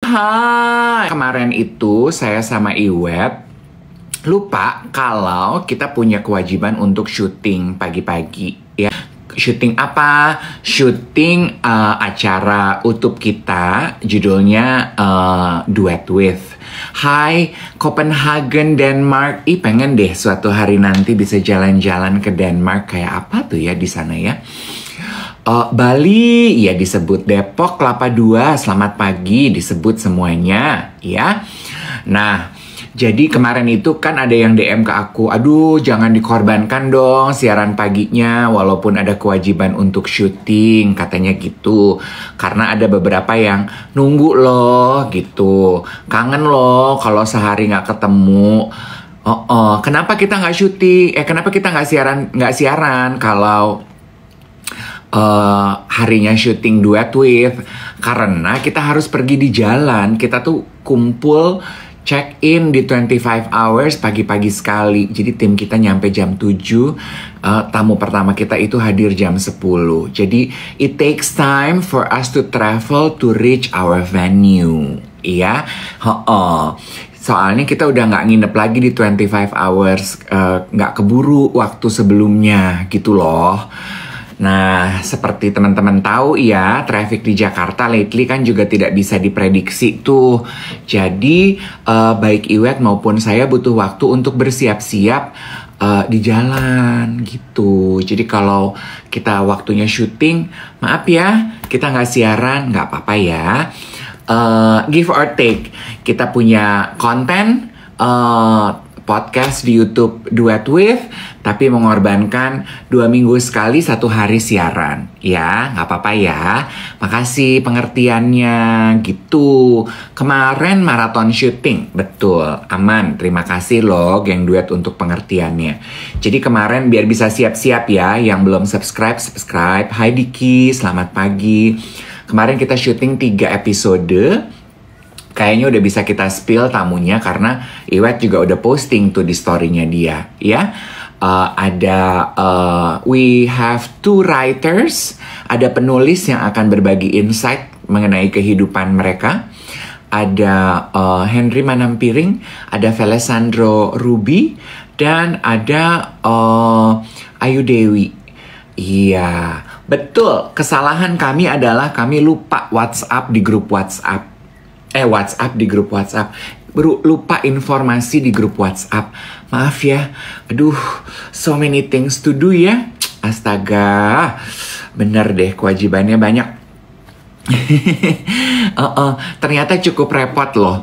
Hai. Kemarin itu saya sama Iwet lupa kalau kita punya kewajiban untuk syuting pagi-pagi ya. Syuting apa? Syuting acara YouTube kita, judulnya Duet With. Hai, Copenhagen, Denmark. Pengen deh suatu hari nanti bisa jalan-jalan ke Denmark. Kayak apa tuh ya di sana ya? Bali, ya disebut. Depok, Kelapa II, selamat pagi, disebut semuanya ya. Nah, jadi kemarin itu kan ada yang DM ke aku, aduh jangan dikorbankan dong siaran paginya walaupun ada kewajiban untuk syuting, katanya gitu. Karena ada beberapa yang nunggu loh gitu, kangen loh kalau sehari nggak ketemu. Kenapa kita nggak syuting? Kenapa kita nggak siaran kalau harinya syuting Duet With? Karena kita harus pergi di jalan, kita tuh kumpul check in di 25 hours pagi-pagi sekali. Jadi tim kita nyampe jam 7, tamu pertama kita itu hadir jam 10. Jadi it takes time for us to travel to reach our venue. Iya, soalnya kita udah nggak nginep lagi di 25 hours, nggak keburu waktu sebelumnya gitu loh. Nah, seperti teman-teman tahu ya, traffic di Jakarta lately kan juga tidak bisa diprediksi tuh. Jadi, baik Iwet maupun saya butuh waktu untuk bersiap-siap di jalan gitu. Jadi kalau kita waktunya syuting, maaf ya, kita nggak siaran, nggak apa-apa ya. Give or take, kita punya konten podcast di YouTube Duet With, tapi mengorbankan 2 minggu sekali 1 hari siaran. Ya, nggak apa-apa ya. Makasih pengertiannya gitu. Kemarin maraton syuting, betul, aman. Terima kasih loh geng Duet untuk pengertiannya. Jadi kemarin biar bisa siap-siap ya, yang belum subscribe. Hai Diki, selamat pagi. Kemarin kita syuting 3 episode. Kayaknya udah bisa kita spill tamunya karena Iwet juga udah posting tuh di story-nya dia ya. We have 2 writers, ada penulis yang akan berbagi insight mengenai kehidupan mereka. Ada Henry Manampiring, ada Velesandro Ruby, dan ada Ayu Dewi. Iya, betul. Kesalahan kami adalah kami lupa WhatsApp di grup WhatsApp. Lupa informasi di grup WhatsApp. Maaf ya. Aduh, so many things to do ya. Astaga. Bener deh, kewajibannya banyak. Ternyata cukup repot loh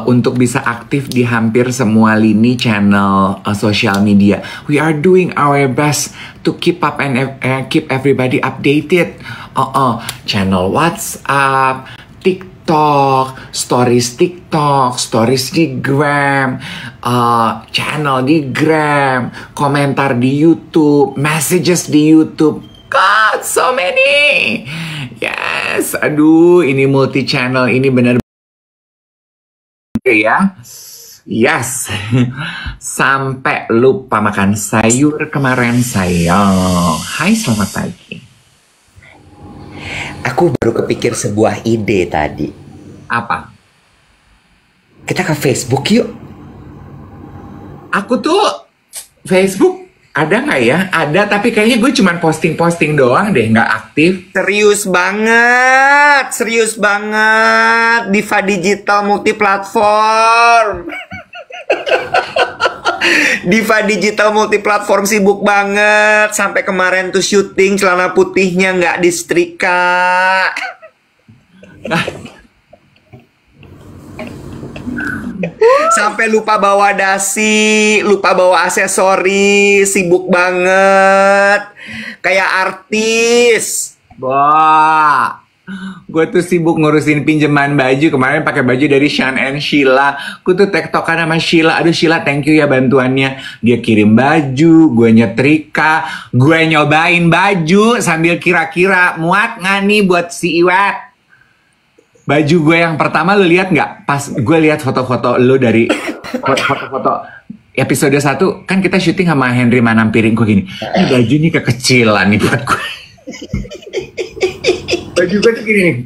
untuk bisa aktif di hampir semua lini channel social media. We are doing our best to keep up and keep everybody updated. Channel WhatsApp, TikTok, stories di Gram, channel di Gram, komentar di YouTube, messages di YouTube. God, so many. Yes, aduh, ini multi channel ini benar ya. Yes, sampai lupa makan sayur kemarin sayang. Hai, selamat pagi. Aku baru kepikir sebuah ide tadi. Apa? Kita ke Facebook yuk. Aku tuh Facebook ada nggak ya? Ada, tapi kayaknya gue cuma posting-posting doang deh, nggak aktif. Serius banget. Diva Digital Multiplatform. Diva Digital Multiplatform sibuk banget. Sampai kemarin tuh syuting celana putihnya nggak disetrika. Sampai lupa bawa dasi, lupa bawa aksesoris, sibuk banget. Kayak artis. Wah, gue tuh sibuk ngurusin pinjaman baju. Kemarin pakai baju dari Shan and Sheila. Gue tuh tektokan sama Sheila. Aduh Sheila, thank you ya bantuannya. Dia kirim baju, gue nyetrika, gue nyobain baju sambil kira-kira muat nggak nih buat si Iwet. Baju gue yang pertama lo lihat nggak? Pas gue lihat foto-foto lo dari foto-foto episode 1 kan kita syuting sama Henry Manampiring. Gue gini, ini baju ini kekecilan nih buat gue. Baju gue tuh gini.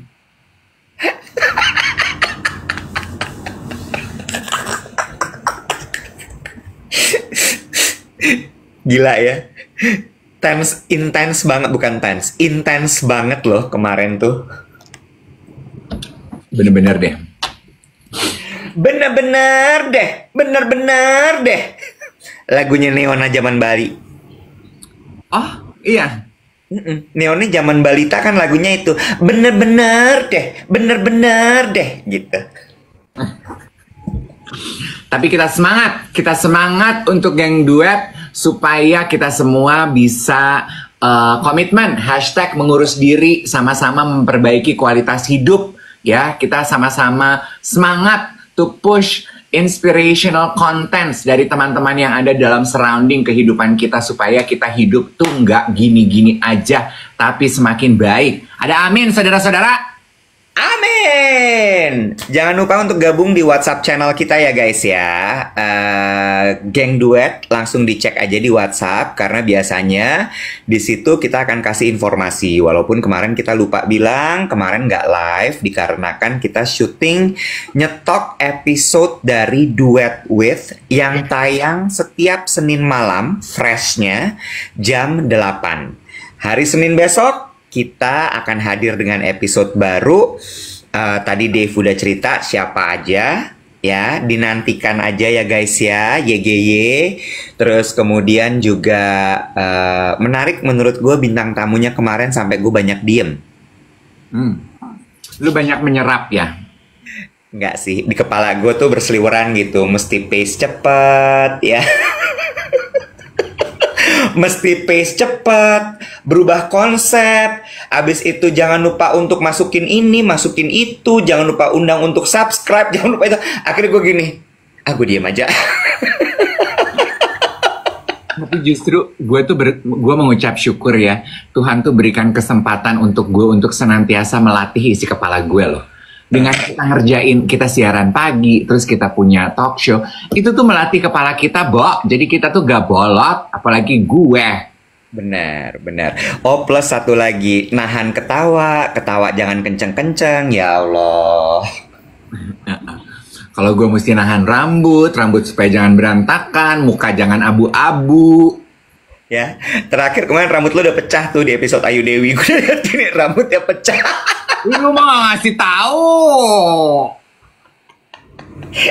Gila ya. Intens banget, bukan tense. Intens banget loh kemarin tuh. Bener-bener deh. Bener-bener deh. Lagunya Neona zaman Bali. Oh, iya. Neona zaman balita kan lagunya itu. Bener-bener deh gitu. Tapi kita semangat untuk geng duet supaya kita semua bisa komitmen #mengurus diri, sama-sama memperbaiki kualitas hidup ya. Kita sama-sama semangat to push inspirational contents dari teman-teman yang ada dalam surrounding kehidupan kita supaya kita hidup tuh nggak gini-gini aja tapi semakin baik. Ada amin saudara-saudara? Amin. Jangan lupa untuk gabung di WhatsApp channel kita ya guys ya. Geng duet langsung dicek aja di WhatsApp karena biasanya di situ kita akan kasih informasi. Walaupun kemarin kita lupa bilang, kemarin nggak live dikarenakan kita syuting nyetok episode dari Duet With yang tayang setiap Senin malam freshnya jam 8. Hari Senin besok kita akan hadir dengan episode baru. Tadi Dave udah cerita siapa aja ya, dinantikan aja ya guys ya, YGY. Terus kemudian juga menarik menurut gue bintang tamunya kemarin sampai gue banyak diem. Lu banyak menyerap ya? Enggak sih, di kepala gue tuh berseliweran gitu, mesti pace cepet ya. Mesti pace cepet, berubah konsep. Abis itu jangan lupa untuk masukin ini, masukin itu. Jangan lupa undang untuk subscribe, jangan lupa itu. Akhirnya gue gini, gue diem aja. Tapi justru gue mengucap syukur ya, Tuhan tuh berikan kesempatan untuk gue untuk senantiasa melatih isi kepala gue loh. Dengan kita ngerjain, kita siaran pagi, terus kita punya talk show, itu tuh melatih kepala kita, Bo. Jadi kita tuh gak bolot, apalagi gue. Benar. Oh, plus satu lagi, nahan ketawa jangan kenceng-kenceng, ya Allah. Kalau gue mesti nahan rambut supaya jangan berantakan, muka jangan abu-abu. Ya, terakhir kemarin rambut lo udah pecah tuh di episode Ayu Dewi. Gue lihat ini rambutnya pecah. Lu mau gak ngasih tahu?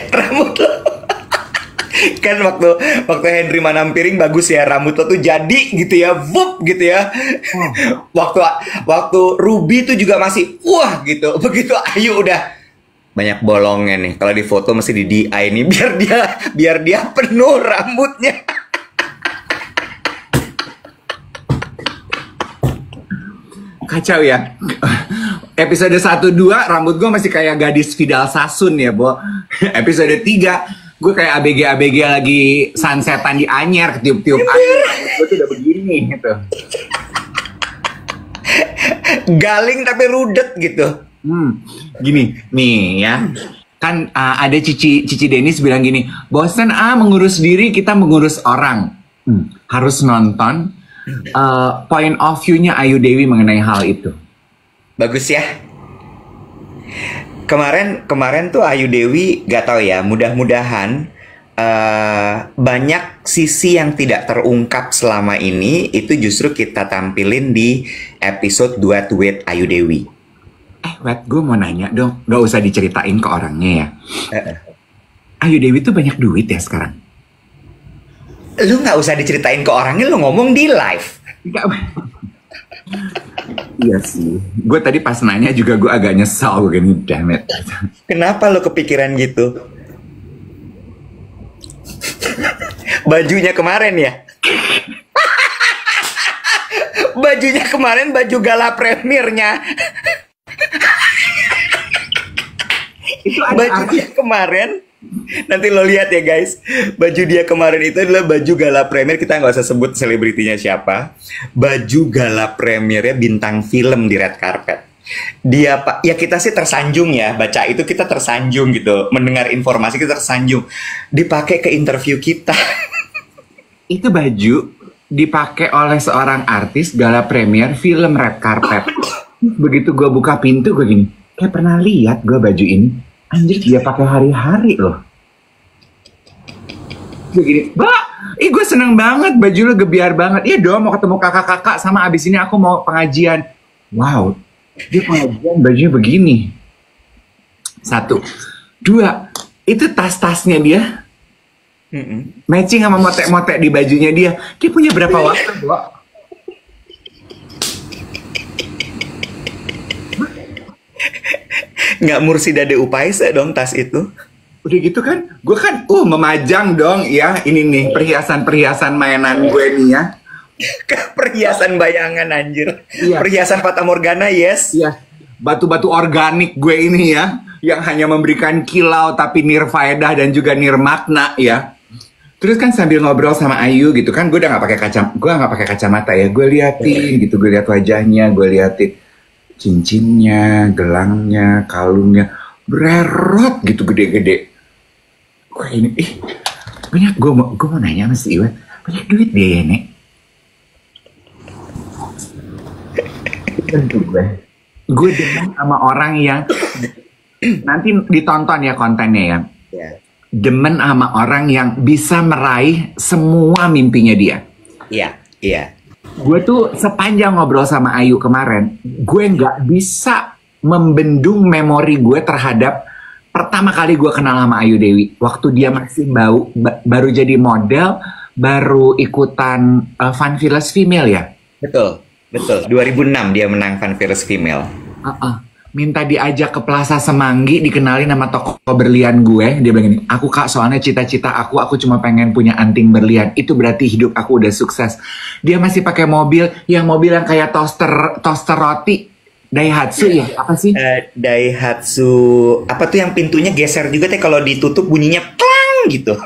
Rambut lo kan waktu Henry Manampiring bagus ya, rambut lo tuh jadi gitu ya, vup gitu ya. Waktu Ruby tuh juga masih wah gitu. Begitu Ayu udah banyak bolongnya nih. Kalau di foto mesti di DI nih biar dia penuh rambutnya. Kacau ya. Episode 1-2 rambut gue masih kayak gadis Vidal Sassoon ya, Bo. Episode 3 gue kayak ABG lagi sunsetan di Anyer, ketiup-tiup angin. Gue tuh udah begini gitu. Galing tapi rudet gitu. Gini nih ya. Kan ada Cici Denis bilang gini, bosan mengurus diri, kita mengurus orang. Harus nonton point of view-nya Ayu Dewi mengenai hal itu. Bagus ya. Kemarin tuh Ayu Dewi gak tahu ya, mudah-mudahan banyak sisi yang tidak terungkap selama ini itu justru kita tampilin di episode Duet With Ayu Dewi. Wet, gue mau nanya dong, gak usah diceritain ke orangnya ya. Ayu Dewi tuh banyak duit ya sekarang? Lu gak usah diceritain ke orangnya, lu ngomong di live. Iya sih, gue tadi pas nanya juga gue agak nyesal gini, damn it. Kenapa lo kepikiran gitu? Bajunya kemarin ya? Bajunya kemarin baju gala premiernya. Itu bajunya kemarin, nanti lo lihat ya guys, baju dia kemarin itu adalah baju gala premier. Kita nggak usah sebut selebritinya siapa. Baju gala premiernya bintang film di red carpet. Dia pak, ya kita sih tersanjung ya baca itu, kita tersanjung gitu, mendengar informasi kita tersanjung. Dipakai ke interview kita. Itu baju dipakai oleh seorang artis gala premier film red carpet. Begitu gue buka pintu gue gini, kayak pernah lihat gue baju ini. Anjir, dia pakai hari-hari loh. Gue gini, Mbak, Ih gue seneng banget, baju lu gebiar banget. Iya dong, mau ketemu kakak-kakak, sama abis ini aku mau pengajian. Wow, dia pengajian bajunya begini. Satu. Dua, itu tas-tasnya dia matching sama motek-motek di bajunya dia. Dia punya berapa waktu, Bro? Nggak Mursida de Upaisa dong tas itu. Udah gitu kan, gue kan memajang dong ya. Ini nih perhiasan-perhiasan mainan gue nih ya. Perhiasan bayangan anjir. Iya. Perhiasan Fata Morgana, yes. Iya, batu-batu organik gue ini ya, yang hanya memberikan kilau tapi nirfaedah dan juga nirmakna ya. Terus kan sambil ngobrol sama Ayu gitu kan, gue udah nggak pakai kacamata ya. Gue liatin gitu, gue lihat wajahnya, gue liatin cincinnya, gelangnya, kalungnya, bererot gitu gede-gede. Wah ini, banyak. Gue mau nanya sama si Iwan, banyak duit dia ya, Nek? Tentu gue demen sama orang yang nanti ditonton ya kontennya ya. Yeah. Demen sama orang yang bisa meraih semua mimpinya dia. Iya, iya. Gue tuh sepanjang ngobrol sama Ayu kemarin, gue nggak bisa membendung memori gue terhadap pertama kali gue kenal sama Ayu Dewi. Waktu dia masih baru jadi model, baru ikutan Fun Fearless Female ya. Betul, betul. 2006 dia menang Fun Fearless Female. Minta diajak ke Plaza Semanggi, dikenalin sama toko berlian gue. Dia bilang gini, aku Kak, soalnya cita-cita aku cuma pengen punya anting berlian. Itu berarti hidup aku udah sukses. Dia masih pakai mobil yang kayak toaster roti. Daihatsu ya? Apa sih? Daihatsu, apa tuh yang pintunya geser juga teh, kalau ditutup bunyinya klang gitu.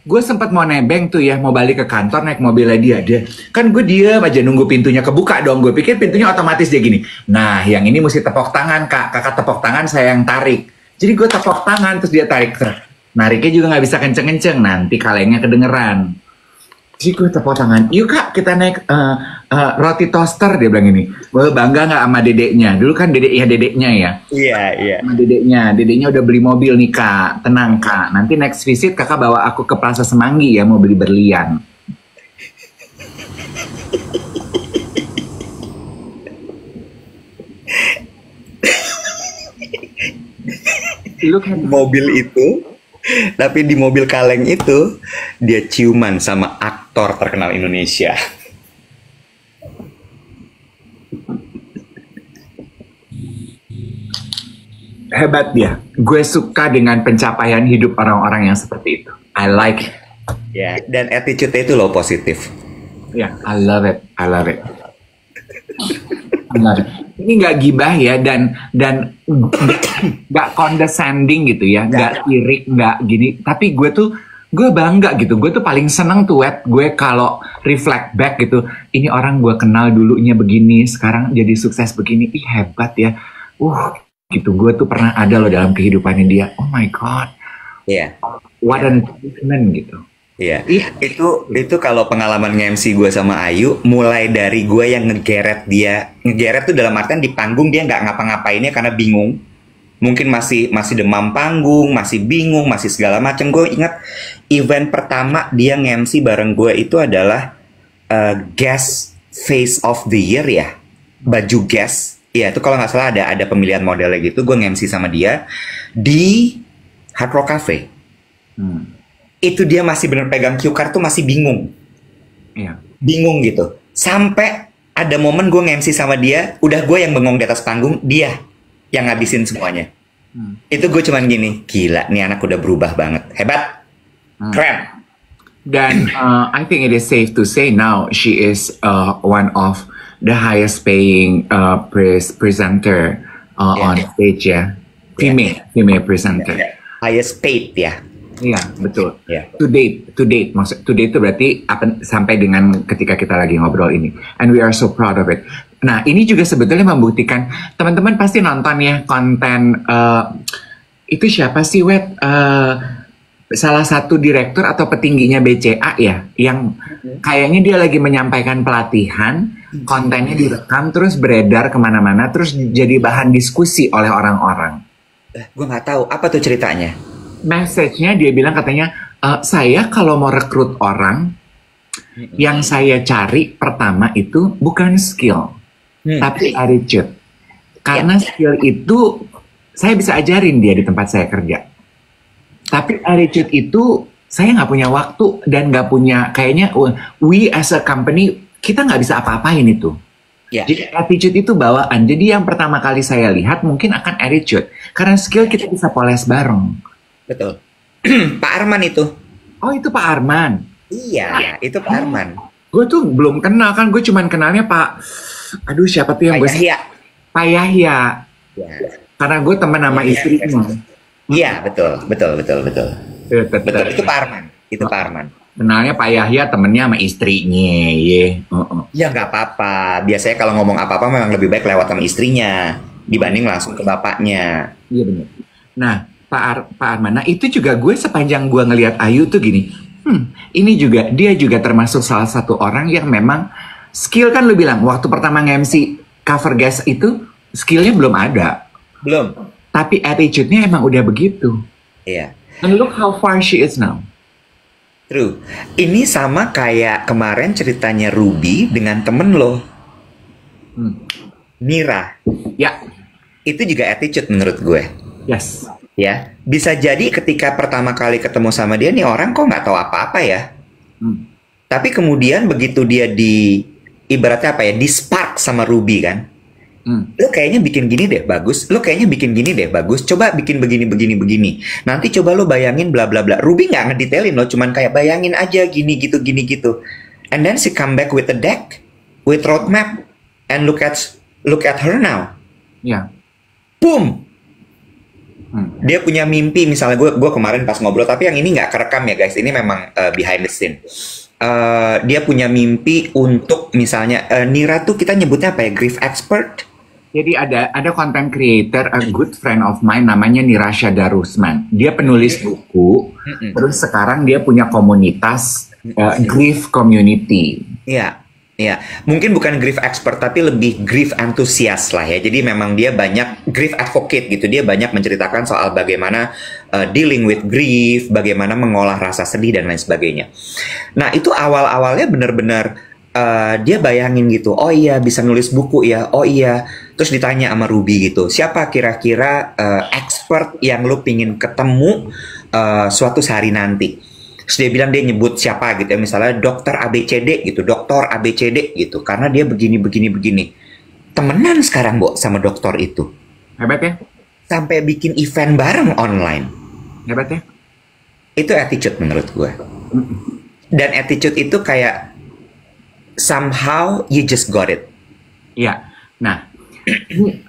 Gue sempat mau nebeng tuh ya, mau balik ke kantor naik mobilnya dia. Kan gue diem aja nunggu pintunya kebuka dong. Gue pikir pintunya otomatis dia gini. Nah, yang ini mesti tepok tangan, Kak. Kakak tepok tangan, saya yang tarik. Jadi gue tepok tangan, terus dia tarik. Nariknya juga nggak bisa kenceng-kenceng. Nanti kalengnya kedengeran. Jadi gue tepok tangan. Yuk Kak, kita naik roti toaster. Dia bilang ini. Gue bangga nggak sama dedeknya? Dulu kan dedeknya ya. Iya, iya. Sama dedeknya udah beli mobil nih Kak. Tenang Kak, nanti next visit kakak bawa aku ke Plaza Semanggi ya, mau beli berlian. Mobil itu, tapi di mobil kaleng itu dia ciuman sama aktor terkenal Indonesia. Hebat dia. Gue suka dengan pencapaian hidup orang-orang yang seperti itu. I like it. Ya, dan attitude-nya itu loh positif. Ya, I love it. Ini nggak gibah ya, dan nggak condescending gitu ya, nggak irik, nggak gini. Tapi gue bangga gitu. Gue tuh paling seneng tuh gue kalau reflect back gitu. Ini orang gue kenal dulunya begini, sekarang jadi sukses begini. Ih hebat ya. Gitu. Gue tuh pernah ada loh dalam kehidupannya dia. Oh my god. Iya. What an achievement gitu. Iya, itu kalau pengalaman nge-MC gue sama Ayu, mulai dari gue yang ngegeret dia. Ngegeret tuh dalam artian di panggung dia nggak ngapa-ngapainnya karena bingung. Mungkin masih demam panggung, masih bingung, masih segala macam. Gue ingat event pertama dia nge-MC bareng gue itu adalah guest face of the year ya. Baju guest. Iya, itu kalau nggak salah ada pemilihan modelnya gitu. Gue nge-MC sama dia di Hard Rock Cafe. Itu dia masih bener pegang cue card tuh masih bingung. Iya. Bingung gitu. Sampai ada momen gue nge-MC sama dia, udah gue yang bengong di atas panggung, dia yang ngabisin semuanya. Itu gue cuman gini, gila nih anak udah berubah banget. Hebat. Keren. Dan I think it is safe to say now she is one of the highest paying presenter on stage ya. Female presenter. Highest paid ya. Iya, betul. Yeah. To date itu berarti sampai dengan ketika kita lagi ngobrol ini. And we are so proud of it. Nah, ini juga sebetulnya membuktikan, teman-teman pasti nonton ya konten, itu siapa sih, salah satu direktur atau petingginya BCA ya, yang kayaknya dia lagi menyampaikan pelatihan, kontennya direkam, terus beredar kemana-mana, terus jadi bahan diskusi oleh orang-orang. Gue nggak tahu, apa tuh ceritanya? Message-nya dia bilang katanya, Saya kalau mau rekrut orang, yang saya cari pertama itu bukan skill, tapi attitude. Karena skill itu saya bisa ajarin dia di tempat saya kerja. Tapi attitude itu saya nggak punya waktu dan nggak punya, kayaknya we as a company, kita nggak bisa apa-apain itu. Jadi attitude itu bawaan. Jadi yang pertama kali saya lihat mungkin akan attitude. Karena skill kita bisa poles bareng. Betul. Pak Arman itu. Oh, itu Pak Arman. Iya, itu Pak Arman. Gue tuh belum kenal kan, gue cuman kenalnya Pak, aduh siapa tuh yang Pak Yahya. Pak Yahya. Ya. Karena gue teman sama istrinya. Iya, betul. Betul, itu Pak Arman. Itu Pak Arman. Kenalnya Pak Yahya temennya sama istrinya, Ya nggak apa-apa. Biasanya kalau ngomong apa-apa memang lebih baik lewat sama istrinya dibanding langsung ke bapaknya. Iya benar. Nah, Pak Arman, nah itu juga gue sepanjang gue ngelihat Ayu tuh gini, ini juga dia juga termasuk salah satu orang yang memang skill, kan lu bilang waktu pertama nge-MC cover guest itu skillnya belum ada. Belum. Tapi attitude-nya emang udah begitu. Iya. And look how far she is now. True. Ini sama kayak kemarin ceritanya Ruby dengan temen lo. Nira. Ya. Itu juga attitude menurut gue. Yes. Ya. Bisa jadi ketika pertama kali ketemu sama dia, nih orang kok nggak tahu apa-apa ya. Tapi kemudian begitu dia ibaratnya apa ya, di spark sama Ruby kan. Lo kayaknya bikin gini deh, bagus. Lo kayaknya bikin gini deh, bagus. Coba bikin begini. Nanti coba lo bayangin bla bla bla. Ruby nggak ngedetailin lo, cuman kayak bayangin aja gini gitu. And then she come back with a deck, with roadmap, and look at her now. Ya. Boom. Dia punya mimpi, misalnya gue kemarin pas ngobrol, tapi yang ini nggak kerekam ya guys. Ini memang behind the scene. Dia punya mimpi untuk misalnya Nira tuh kita nyebutnya apa ya, grief expert. Jadi ada content creator, a good friend of mine, namanya Nirasha Darusman. Dia penulis buku, terus sekarang dia punya komunitas grief community. Iya. Mungkin bukan grief expert, tapi lebih grief enthusiast lah ya. Jadi memang dia banyak grief advocate gitu. Dia banyak menceritakan soal bagaimana dealing with grief, bagaimana mengolah rasa sedih dan lain sebagainya. Nah itu awal-awalnya benar-benar dia bayangin gitu, oh iya bisa nulis buku ya, oh iya. Terus ditanya sama Ruby gitu, siapa kira-kira expert yang lu pingin ketemu suatu hari nanti. Terus dia bilang, dia nyebut siapa gitu ya, misalnya dokter ABCD gitu, dokter ABCD gitu, karena dia begini. Temenan sekarang sama dokter itu. Hebat ya? Sampai bikin event bareng online. Hebat ya? Itu attitude menurut gue. Dan attitude itu kayak somehow you just got it. Iya. Nah, ini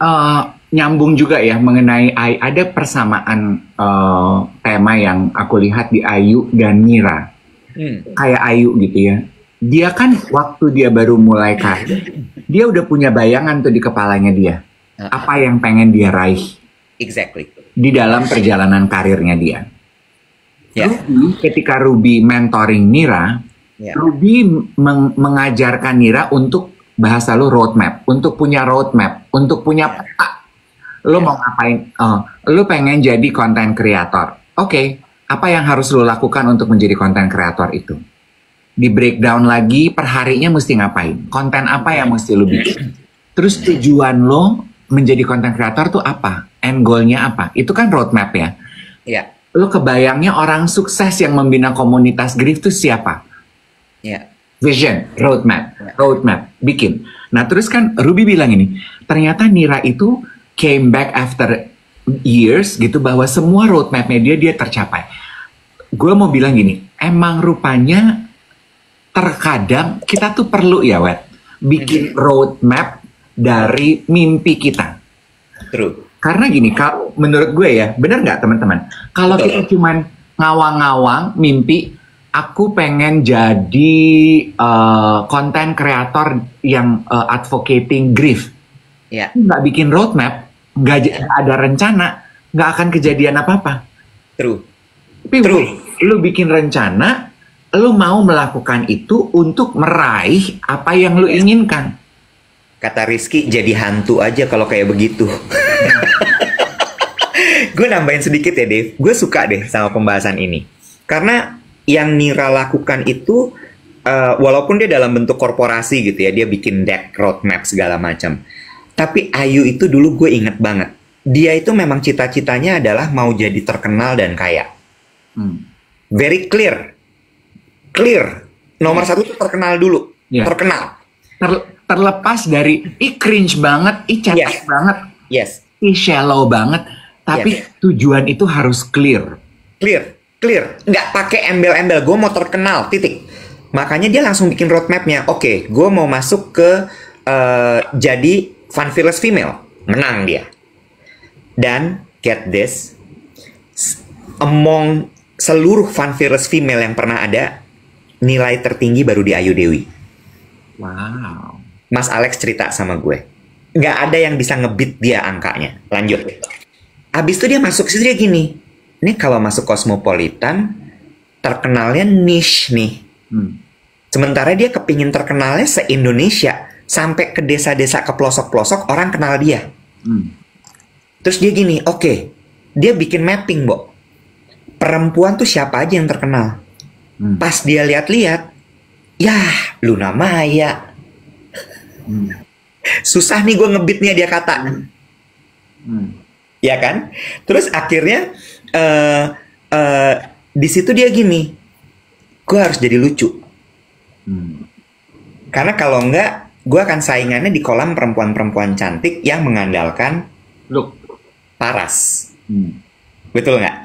nyambung juga ya mengenai ada persamaan tema yang aku lihat di Ayu dan Nira. Kayak Ayu gitu ya. Dia kan waktu dia baru mulai karir, dia udah punya bayangan tuh di kepalanya dia. Apa yang pengen dia raih. Exactly. Di dalam perjalanan karirnya dia. Ruby, ketika Ruby mentoring Nira, Ruby mengajarkan Nira untuk bahasa lu roadmap, untuk punya roadmap, untuk punya peta. Lu mau ngapain? Lu pengen jadi content creator. Oke, apa yang harus lu lakukan untuk menjadi content creator itu? Di breakdown lagi, perharinya mesti ngapain? Konten apa yang mesti lu bikin? Terus tujuan lo menjadi content creator tuh apa? End goal-nya apa? Itu kan roadmap ya? Iya. Lu kebayangnya orang sukses yang membina komunitas grief tuh siapa? Iya. Vision, roadmap, bikin. Nah terus kan Ruby bilang ini, ternyata Nira itu came back after years gitu, bahwa semua roadmapnya dia tercapai. Gue mau bilang gini, emang rupanya terkadang kita tuh perlu ya bikin roadmap dari mimpi kita. True. Karena gini, menurut gue ya, bener nggak teman-teman? Kalau kita cuman ngawang-ngawang mimpi, aku pengen jadi content creator yang advocating grief. Nggak bikin roadmap, nggak ada rencana, nggak akan kejadian apa-apa. True. Tapi lu bikin rencana, lu mau melakukan itu untuk meraih apa yang lu inginkan. Kata Rizky, jadi hantu aja kalau kayak begitu. Gue nambahin sedikit ya Dave, gue suka deh sama pembahasan ini. Karena yang Nira lakukan itu, walaupun dia dalam bentuk korporasi gitu ya, dia bikin deck, roadmap segala macam. Tapi Ayu itu dulu gue inget banget. Dia itu memang cita-citanya adalah mau jadi terkenal dan kaya. Very clear. Clear. Nomor satu tuh terkenal dulu. Terkenal. Terlepas dari, cringe banget, cetek banget, shallow banget. Tapi tujuan itu harus clear. Clear. Nggak pakai embel-embel, gue mau terkenal, titik. Makanya dia langsung bikin roadmapnya. Oke, gue mau masuk ke jadi Fun Fearless Female. Menang dia. Dan, get this, among seluruh Fun Fearless Female yang pernah ada, nilai tertinggi baru di Ayu Dewi. Wow. Mas Alex cerita sama gue. Nggak ada yang bisa ngebit dia angkanya. Lanjut. Abis itu dia masuk situ, dia gini. Ini kalau masuk Cosmopolitan, terkenalnya niche nih. Sementara dia kepingin terkenalnya se-Indonesia. Sampai ke desa-desa, ke pelosok-pelosok, orang kenal dia. Terus dia gini, oke, dia bikin mapping, Bo. Perempuan tuh siapa aja yang terkenal. Pas dia lihat-lihat, Luna Maya. Susah nih gue ngebitnya, dia kata. Ya kan? Terus akhirnya di situ dia gini, gue harus jadi lucu. Karena kalau enggak, gue akan saingannya di kolam perempuan-perempuan cantik yang mengandalkan look, paras. Betul nggak?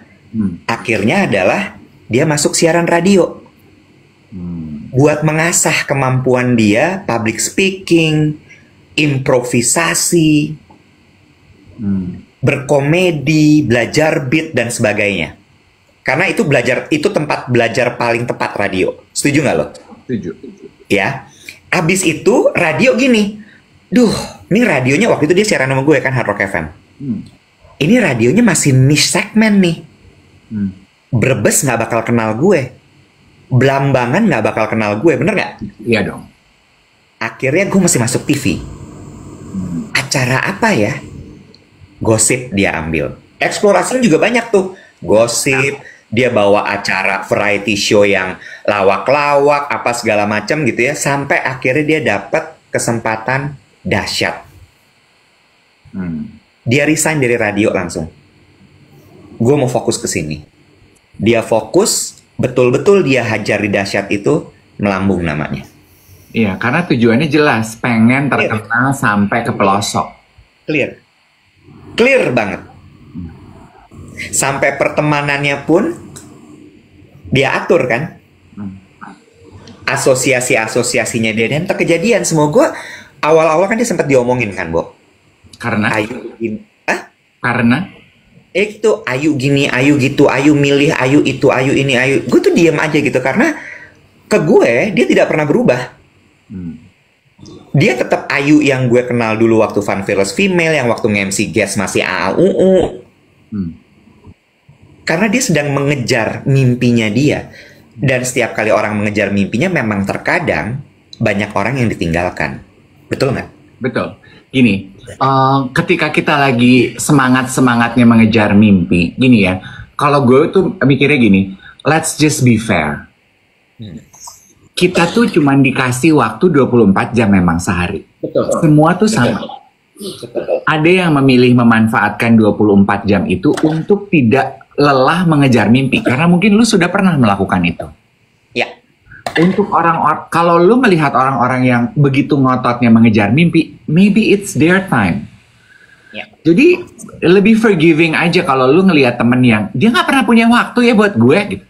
Akhirnya adalah dia masuk siaran radio. Buat mengasah kemampuan dia, public speaking, improvisasi, berkomedi, belajar beat dan sebagainya. Karena itu tempat belajar paling tepat radio. Setuju nggak lo? Setuju. Ya. Abis itu radio gini. Duh, ini radionya waktu itu dia siaran sama gue kan, Hard Rock FM. Ini radionya masih niche segmen nih. Brebes nggak bakal kenal gue. Belambangan nggak bakal kenal gue, bener nggak? Iya dong. Akhirnya gue masih masuk TV. Acara apa ya? Gosip dia ambil. Eksplorasinya juga banyak tuh. Gosip, dia bawa acara variety show yang lawak-lawak, apa segala macam gitu ya. Sampai akhirnya dia dapat kesempatan dahsyat. Dia resign dari radio langsung. Gue mau fokus ke sini. Dia fokus, betul-betul dia hajar di dahsyat itu, melambung namanya. Iya, karena tujuannya jelas, pengen terkenal sampai ke pelosok. Clear banget. Sampai pertemanannya pun dia atur kan. Asosiasi-asosiasinya dia, dan terkejadian. Semoga awal-awal kan dia sempat diomongin kan, Bo. Karena? Ayu gini. Karena? Itu Ayu gini, Ayu gitu, Ayu milih, Ayu itu, Ayu ini, Ayu. Gue tuh diem aja gitu, karena ke gue dia tidak pernah berubah. Dia tetap Ayu yang gue kenal dulu waktu Fun Fearless Female, yang waktu nge-MC guest masih AAUU. Karena dia sedang mengejar mimpinya dia. Dan setiap kali orang mengejar mimpinya, memang terkadang banyak orang yang ditinggalkan. Betul nggak? Betul. Gini, ketika kita lagi semangat-semangatnya mengejar mimpi, gini ya, kalau gue tuh mikirnya gini, let's just be fair. Kita tuh cuman dikasih waktu 24 jam memang sehari. Betul. Semua tuh sama. Ada yang memilih memanfaatkan 24 jam itu untuk tidak lelah mengejar mimpi. Karena mungkin lu sudah pernah melakukan itu. Ya. Untuk orang-orang, kalau lu melihat orang-orang yang begitu ngototnya mengejar mimpi, maybe it's their time. Ya. Jadi lebih forgiving aja kalau lu ngelihat temen yang dia nggak pernah punya waktu ya buat gue gitu.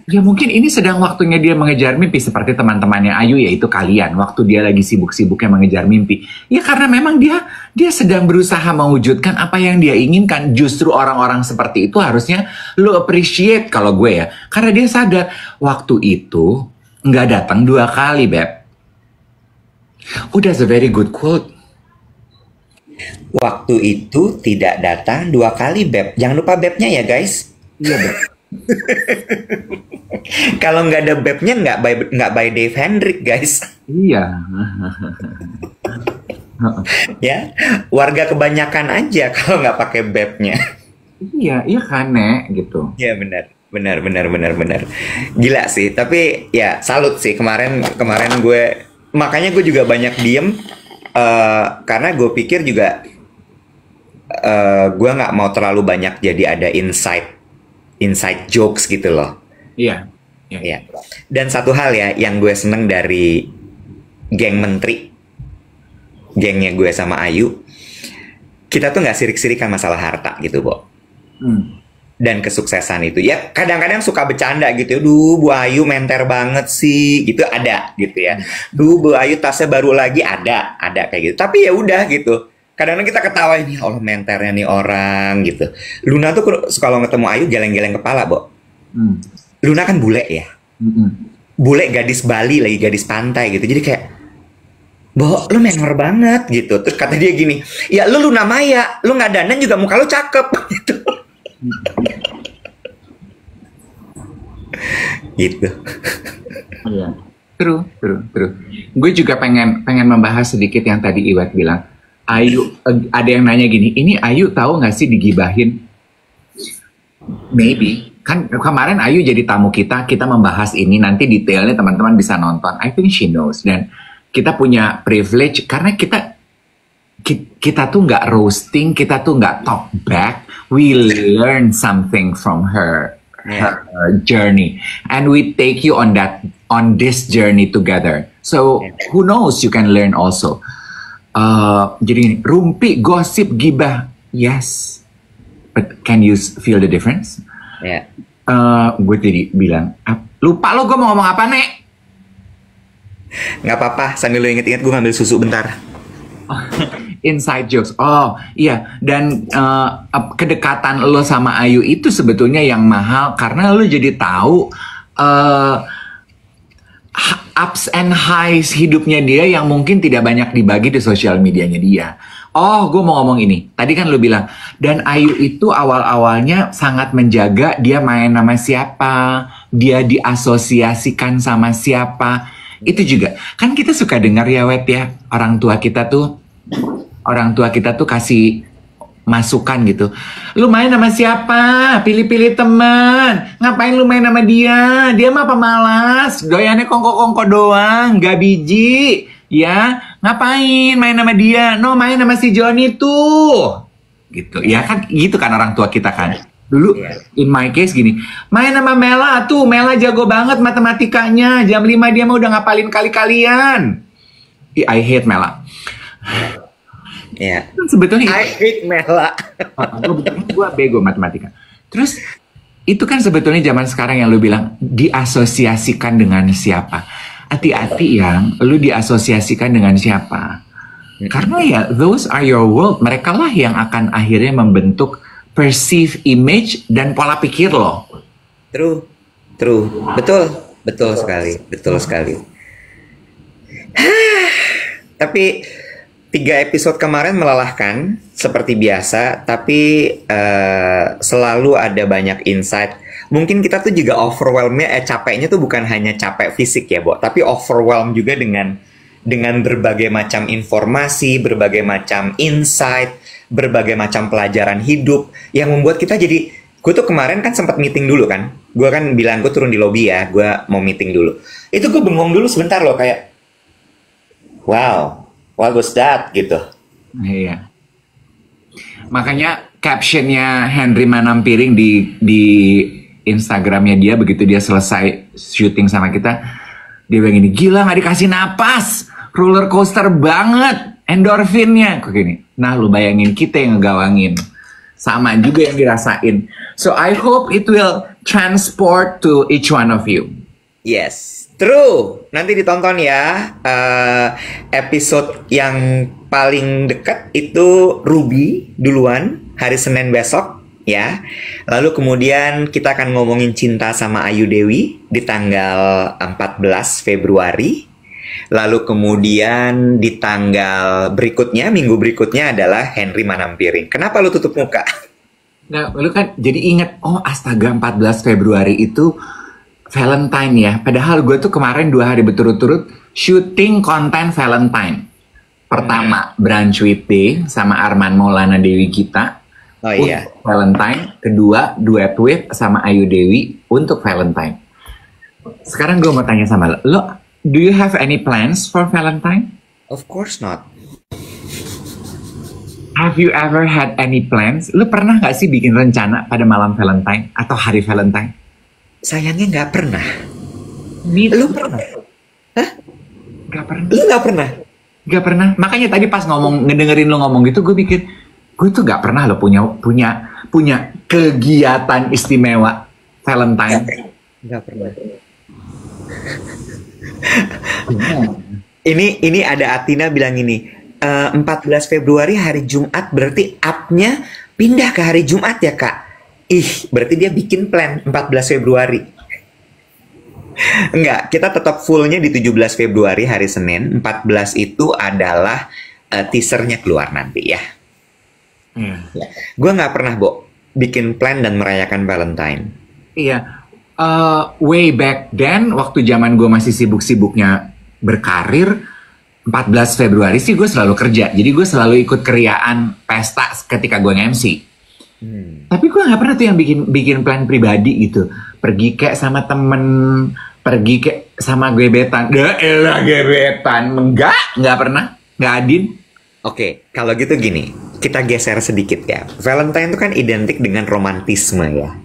Ya mungkin ini sedang waktunya dia mengejar mimpi, seperti teman-temannya Ayu, yaitu kalian, waktu dia lagi sibuk-sibuknya mengejar mimpi. Ya karena memang dia sedang berusaha mewujudkan apa yang dia inginkan. Justru orang-orang seperti itu harusnya lu appreciate kalau gue ya. Karena dia sadar waktu itu nggak datang 2 kali, Beb. Oh, that's a very good quote. Waktu itu tidak datang 2 kali, Beb. Jangan lupa Bebnya ya, guys. Iya, Beb. Kalau nggak ada Bebnya, nggak by Dave Hendrik, guys. Iya. Ya, warga kebanyakan aja kalau nggak pakai Bebnya. Iya kan, Nek, gitu. Iya, benar. Benar, benar, benar, benar. Gila sih, tapi ya salut sih kemarin gue, makanya gue juga banyak diem, karena gue pikir juga gue nggak mau terlalu banyak jadi ada inside jokes gitu loh. Iya. Iya. Ya. Dan satu hal ya yang gue seneng dari geng menteri, gengnya gue sama Ayu, kita tuh nggak sirik-sirikan masalah harta gitu, Bo. Dan kesuksesan itu ya kadang-kadang suka bercanda gitu, duh Bu Ayu menter banget sih gitu, ada gitu ya, duh Bu Ayu tasnya baru lagi, ada kayak gitu, tapi ya udah gitu, kadang-kadang kita ketawa ini, Allah menternya nih orang gitu. Luna tuh kalau ketemu Ayu geleng-geleng kepala, Bo. Luna kan bule ya, bule gadis Bali lagi, gadis pantai gitu, jadi kayak, Bo, lu menor banget gitu. Terus kata dia gini, ya lu Luna Maya, lu nggak dandan juga muka lu cakep gitu. Gitu. Iya. True. Gue juga pengen membahas sedikit yang tadi Iwet bilang. Ayu, ada yang nanya gini, ini Ayu tahu nggak sih digibahin? Maybe. Kan kemarin Ayu jadi tamu kita membahas ini, nanti detailnya teman-teman bisa nonton. I think she knows. Dan kita punya privilege karena kita tuh nggak roasting, kita tuh nggak talk back. We learn something from her journey, and we take you on this journey together. So who knows, you can learn also. Jadi rumpi, gosip, gibah, yes, but can you feel the difference? Gue tadi bilang, lupa lo gue mau ngomong apa, Nek? Nggak apa-apa, sambil lo inget-inget gue ngambil susu bentar. Inside jokes. Oh iya, dan kedekatan lo sama Ayu itu sebetulnya yang mahal karena lo jadi tahu ups and highs hidupnya dia yang mungkin tidak banyak dibagi di sosial medianya dia. Oh, gue mau ngomong ini. Tadi kan lo bilang, dan Ayu itu awal-awalnya sangat menjaga dia main sama siapa, dia diasosiasikan sama siapa. Itu juga, kan kita suka dengar ya, Wet ya, orang tua kita tuh kasih masukan gitu. Lu main sama siapa? Pilih-pilih teman. Ngapain lu main sama dia? Dia mah pemalas. Doyannya kongko-kongko doang. Gak biji. Ya, ngapain main sama dia? No, main sama si Johnny tuh. Gitu. Ya kan, gitu kan orang tua kita kan. Dulu, in my case gini. Main sama Mela tuh. Mela jago banget matematikanya. Jam 5 dia mah udah ngapalin kali-kalian. I hate Mela. Iya. Sebetulnya I hate Mela. Gue bego matematika. Terus itu kan sebetulnya zaman sekarang yang lu bilang diasosiasikan dengan siapa. Hati-hati yang lu diasosiasikan dengan siapa. Karena ya those are your world. Mereka lah yang akan akhirnya membentuk perceived image dan pola pikir lo. True. Betul sekali. Tapi 3 episode kemarin melelahkan seperti biasa, tapi selalu ada banyak insight. Mungkin kita tuh juga overwhelmnya, capeknya tuh bukan hanya capek fisik ya, Bo, tapi overwhelm juga dengan berbagai macam informasi, berbagai macam insight, berbagai macam pelajaran hidup yang membuat kita jadi. Gue tuh kemarin kan sempat meeting dulu kan, gue kan bilang gue turun di lobby ya, gue mau meeting dulu. Itu gue bengong dulu sebentar loh, kayak wow. What was that gitu? Iya. Makanya captionnya Henry Manampiring di Instagramnya dia begitu dia selesai syuting sama kita, dia bilang gini, gila nggak dikasih napas, roller coaster banget, endorfinnya, kok gini. Nah lu bayangin kita yang ngegawangin, sama juga yang dirasain. So I hope it will transport to each one of you. Yes. True, nanti ditonton ya. Episode yang paling dekat itu Ruby duluan, hari Senin besok ya. Lalu kemudian kita akan ngomongin cinta sama Ayu Dewi di tanggal 14 Februari. Lalu kemudian di tanggal berikutnya, minggu berikutnya adalah Henry Manampiring. Kenapa lu tutup muka? Nah, lu kan jadi ingat, oh astaga 14 Februari itu Valentine ya, padahal gue tuh kemarin 2 hari berturut-turut syuting konten Valentine. Pertama, Brunch with Day sama Arman Maulana Dewi Gita. Oh iya. untuk Valentine. Kedua, duet with sama Ayu Dewi untuk Valentine. Sekarang gue mau tanya sama lo, do you have any plans for Valentine? Of course not. Have you ever had any plans? Lo pernah nggak sih bikin rencana pada malam Valentine atau hari Valentine? Sayangnya nggak pernah. Lu Lu pernah? Hah? Gak pernah. Lu nggak pernah? Gak pernah. Makanya tadi pas ngedengerin lo ngomong gitu, gue pikir gue tuh gak pernah lo punya kegiatan istimewa Valentine. Nggak pernah. Ini ada Atina bilang ini, 14 Februari hari Jumat berarti up-nya pindah ke hari Jumat ya kak? Ih, berarti dia bikin plan 14 Februari. Enggak, kita tetap fullnya di 17 Februari hari Senin. 14 itu adalah teasernya keluar nanti ya. Ya. Gue nggak pernah, Bo, bikin plan dan merayakan Valentine. Iya. Way back then, waktu zaman gue masih sibuk-sibuknya berkarir, 14 Februari sih gue selalu kerja. Jadi gue selalu ikut keriaan pesta ketika gue nge-MC. Tapi gue nggak pernah tuh yang bikin plan pribadi gitu. Pergi kayak sama temen, pergi kayak sama gebetan. Elah gebetan, nggak pernah, nggak adin. Oke, kalau gitu gini, kita geser sedikit ya. Valentine itu kan identik dengan romantisme ya.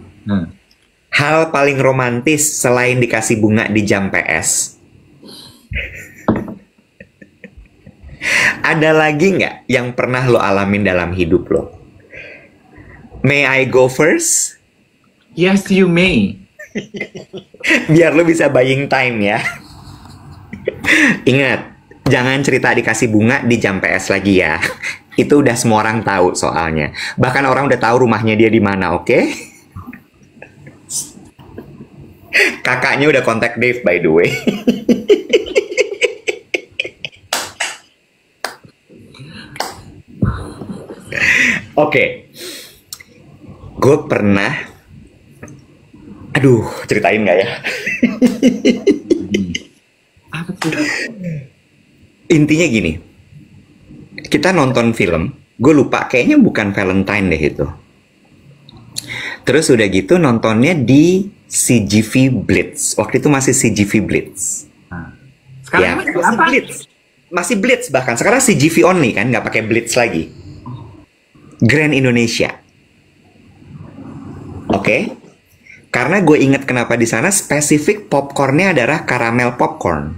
Hal paling romantis selain dikasih bunga di jam PS, ada lagi nggak yang pernah lo alamin dalam hidup lo? May I go first? Yes, you may. Biar lo bisa buying time ya. Ingat, jangan cerita dikasih bunga di jam PS lagi ya. Itu udah semua orang tahu soalnya. Bahkan orang udah tahu rumahnya dia di mana, oke? Kakaknya udah kontak Dave by the way. Oke. Gue pernah, aduh, ceritain nggak ya? Apa tuh? Intinya gini, kita nonton film, gue lupa kayaknya bukan Valentine deh itu. Terus udah gitu nontonnya di CGV Blitz. Waktu itu masih CGV Blitz. Sekarang Ya, masih masih apa? Blitz. Masih Blitz bahkan. Sekarang CGV only kan, nggak pakai Blitz lagi. Grand Indonesia. Oke. Karena gue inget kenapa di sana spesifik popcornnya adalah karamel popcorn.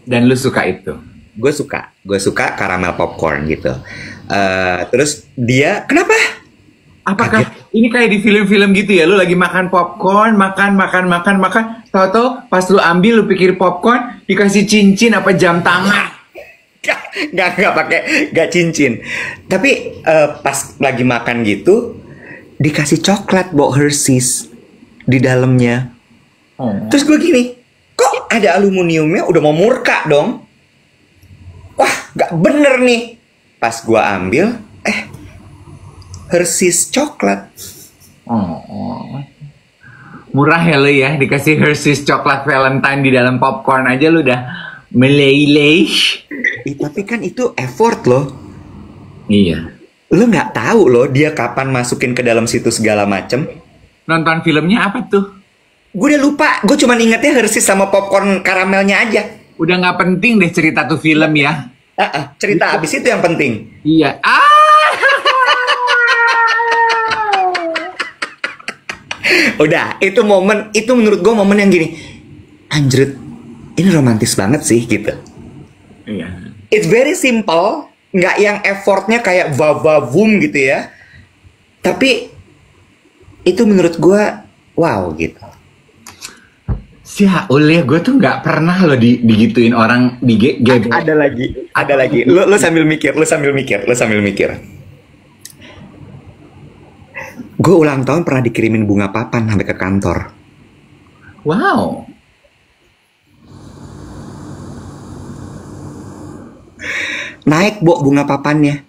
Dan lu suka itu? Gue suka karamel popcorn gitu. Terus dia, kenapa? Apakah ini kayak di film-film gitu ya? Lu lagi makan popcorn, makan. Tahu-tahu pas lu ambil, lu pikir popcorn, dikasih cincin apa jam tangan? Nggak pakai, nggak cincin. Tapi pas lagi makan gitu, dikasih coklat, Bo, Hershey's di dalamnya. Terus gue gini, kok ada aluminiumnya? Udah mau murka dong. Wah, nggak bener nih. Pas gue ambil, Hershey's coklat. Murah ya lu ya, dikasih Hershey's coklat Valentine di dalam popcorn aja lu udah meleleh. Tapi kan itu effort loh. Iya. Lu nggak tahu loh dia kapan masukin ke dalam situ segala macem. Nonton filmnya apa tuh? Gue udah lupa. Gue cuma ingetnya Hershey's sama popcorn karamelnya aja. Udah nggak penting deh cerita tuh film ya. Cerita abis itu yang penting. Iya. Udah, itu momen, itu menurut gue momen yang gini, anjrit, ini romantis banget sih gitu. Iya. It's very simple, nggak yang effortnya kayak vavavum gitu ya. Tapi itu menurut gue wow gitu. Oleh gue tuh nggak pernah loh digituin orang di Ada lagi. Lu sambil mikir. Gue ulang tahun pernah dikirimin bunga papan sampai ke kantor. Wow. Naik, Bo, bunga papannya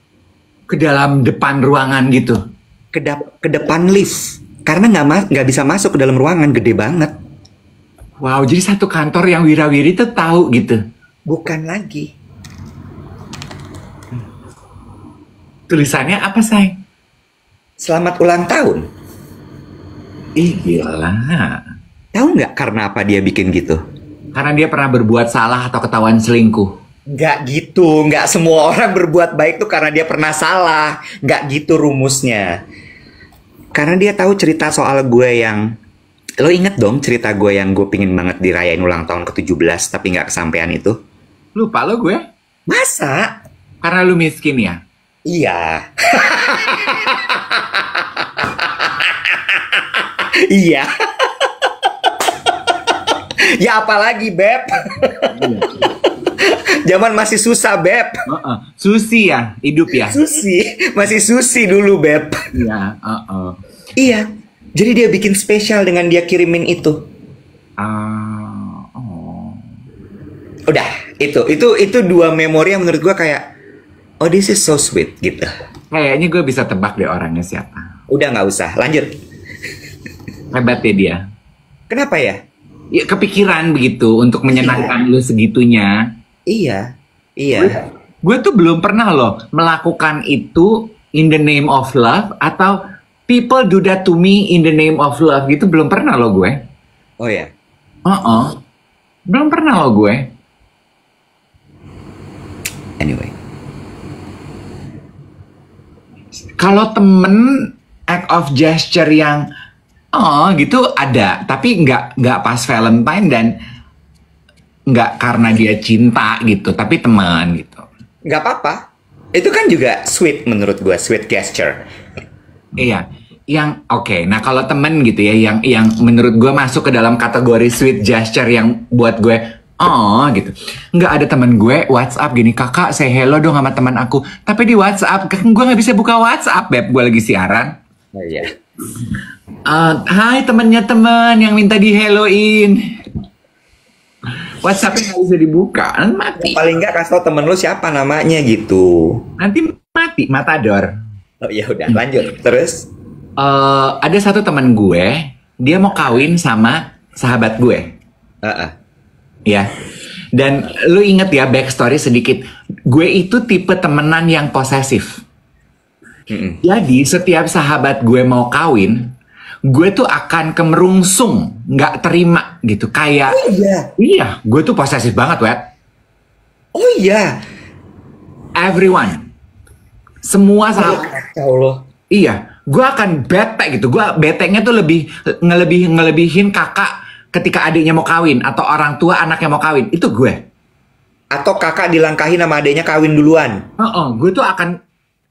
Ke dalam depan ruangan gitu. ke depan lift karena nggak bisa masuk ke dalam ruangan, gede banget. Wow, jadi satu kantor yang wirawiri tuh tahu gitu. Bukan lagi. Tulisannya apa, say? Selamat ulang tahun. Ih gila. Tahu nggak karena apa dia bikin gitu? Karena dia pernah berbuat salah atau ketahuan selingkuh. Nggak gitu, nggak semua orang berbuat baik tuh karena dia pernah salah. Nggak gitu rumusnya. Karena dia tahu cerita soal gue yang... Lo inget dong cerita gue yang gue pingin banget dirayain ulang tahun ke-17 tapi nggak kesampean itu? Lupa lo gue? Masa? Karena lu miskin ya? Iya. Iya. Ya apalagi, Beb. Zaman masih susah, Beb. Susi ya, hidup ya. Masih susi dulu, Beb. Iya, Iya. Jadi dia bikin spesial dengan dia kirimin itu. Udah, itu dua memori yang menurut gua kayak, oh this is so sweet gitu. Kayaknya gue bisa tebak deh orangnya siapa. Udah nggak usah, lanjut. Hebat ya dia. Kenapa ya? Ya kepikiran begitu untuk menyenangkan lu segitunya. Iya. Gue tuh belum pernah loh melakukan itu in the name of love atau people do that to me in the name of love gitu, belum pernah loh gue. Oh ya. Belum pernah loh gue. Anyway. Kalau temen act of gesture yang gitu ada, tapi nggak pas Valentine dan nggak karena dia cinta gitu, tapi teman gitu. Nggak apa-apa. Itu kan juga sweet menurut gue, sweet gesture. Iya, yang oke. Nah kalau temen gitu ya, yang menurut gue masuk ke dalam kategori sweet gesture yang buat gue gitu. Nggak ada temen gue WhatsApp gini, kakak say hello dong sama teman aku. Tapi di WhatsApp, gue nggak bisa buka WhatsApp, Beb. Gue lagi siaran. Oh iya. Hai temennya teman yang minta di helloin. WhatsAppnya nggak bisa dibuka, nanti mati. Paling nggak kasih tau temen lu siapa namanya gitu. Nanti mati, matador. Oh ya udah, lanjut. Terus? Ada satu teman gue, dia mau kawin sama sahabat gue. Ya, dan lu inget ya backstory sedikit. Gue itu tipe temenan yang posesif. Jadi setiap sahabat gue mau kawin, gue tuh akan kemerungsung, nggak terima gitu. Kayak, iya, gue tuh posesif banget, Wet. Oh iya. Everyone, semua sahabat. Iya, gue akan bete gitu. Gue betenya tuh ngelebihin kakak ketika adiknya mau kawin atau orang tua anaknya mau kawin, itu gue. Atau kakak dilangkahin sama adiknya kawin duluan. Gue tuh akan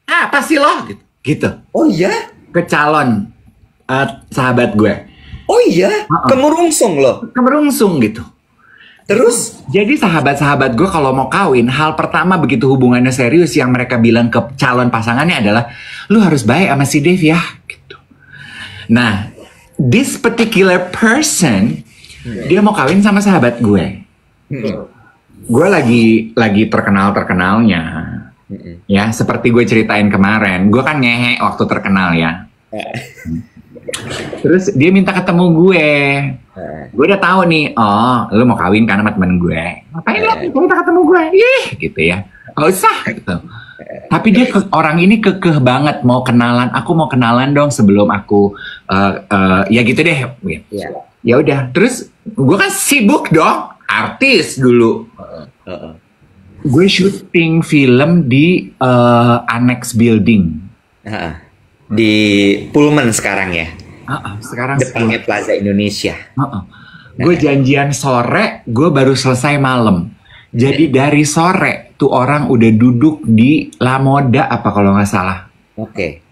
apa sih lo gitu. Oh iya? Ke calon sahabat gue. Oh iya? Kemerungsung lo. Kemerungsung gitu. Terus? Jadi sahabat-sahabat gue kalau mau kawin, hal pertama begitu hubungannya serius yang mereka bilang ke calon pasangannya adalah, lu harus baik sama si Dave ya gitu. Nah, this particular person, dia mau kawin sama sahabat gue. Gue lagi terkenalnya. Ya, seperti gue ceritain kemarin. Gue kan ngehe waktu terkenal ya. Terus dia minta ketemu gue. Gue udah tahu nih, lu mau kawin kan sama temen gue. Ngapain lu minta ketemu gue? Ih, gitu ya. Gak usah gitu. Tapi dia orang ini kekeh banget mau kenalan. Aku mau kenalan dong sebelum aku ya gitu deh. Ya udah. Terus gue kan sibuk dong, artis dulu. Gue syuting film di Annex Building. Di Pullman sekarang ya. Sekarang depannya Plaza Indonesia. Gue janjian sore, gue baru selesai malam. Jadi dari sore tuh orang udah duduk di La Moda apa kalau nggak salah.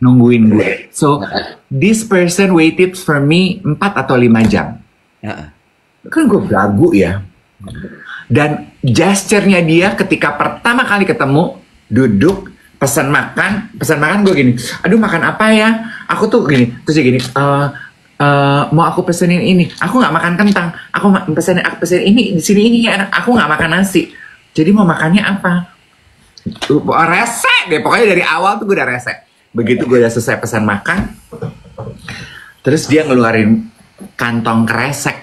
Nungguin gue. So this person waited for me 4 atau 5 jam. Kan gue belagu ya. Dan gesture-nya dia ketika pertama kali ketemu, duduk, pesan makan gue gini, aduh makan apa ya? Aku tuh gini, terus dia gini, mau aku pesenin ini, aku nggak makan kentang, aku pesenin ini di sini ini ya, aku nggak makan nasi. Jadi mau makannya apa? Rese deh, pokoknya dari awal tuh gue udah rese. Begitu gue udah selesai pesan makan, terus dia ngeluarin kantong kresek.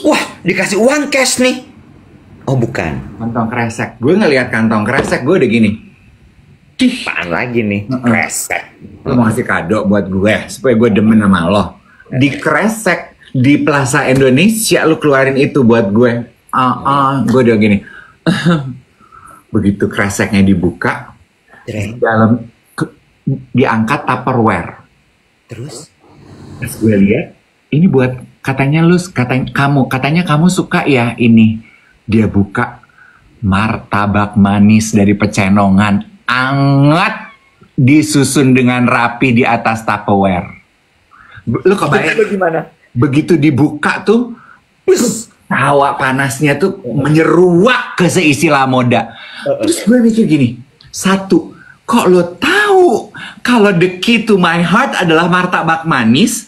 Wah, dikasih uang cash nih. Oh bukan. Kantong kresek. Gue ngelihat kantong kresek, gue udah gini. Apaan lagi nih? Kresek. Lo mau kasih kado buat gue supaya gue demen sama lo. Di kresek di Plaza Indonesia lo keluarin itu buat gue. Gue udah gini. Begitu kreseknya dibuka, dalam diangkat Tupperware. Terus? Pas gue lihat, ini buat katanya kamu suka ya ini. Dia buka martabak manis dari Pecenongan, anget, disusun dengan rapi di atas Tupperware. Lu kebayang gimana? Begitu dibuka tuh, hawa panasnya tuh menyeruak ke seisi Lamoda. Terus gue mikir gini, satu, kok lo tahu kalau the key to my heart adalah martabak manis?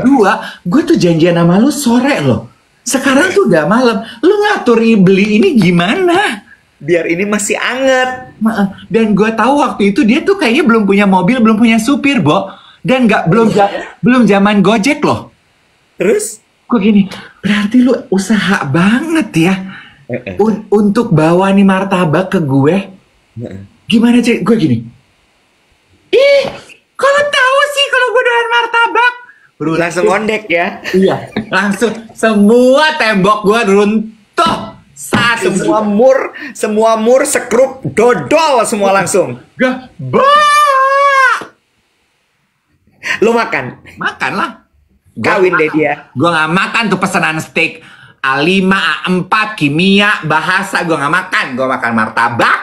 Dua, gue tuh janjian sama lo sore loh. Sekarang tuh udah malam, lo ngatur beli ini gimana? Biar ini masih anget. Dan gue tahu waktu itu dia tuh kayaknya belum punya mobil, belum punya supir, Bo. Dan belum zaman Gojek loh. Terus? Gue gini, berarti lu usaha banget ya untuk bawa nih martabak ke gue. Gimana sih? Gue gini, ih, kalau tahu sih kalau gue doyan martabak. Langsung ngondek ya? Iya, langsung semua tembok gue runtuh. Semua mur sekrup dodol semua langsung. Lu makan? Makan lah. Kawin deh dia. Gue gak makan tuh pesanan steak A5, A4, kimia, bahasa. Gue gak makan. Gue makan martabak.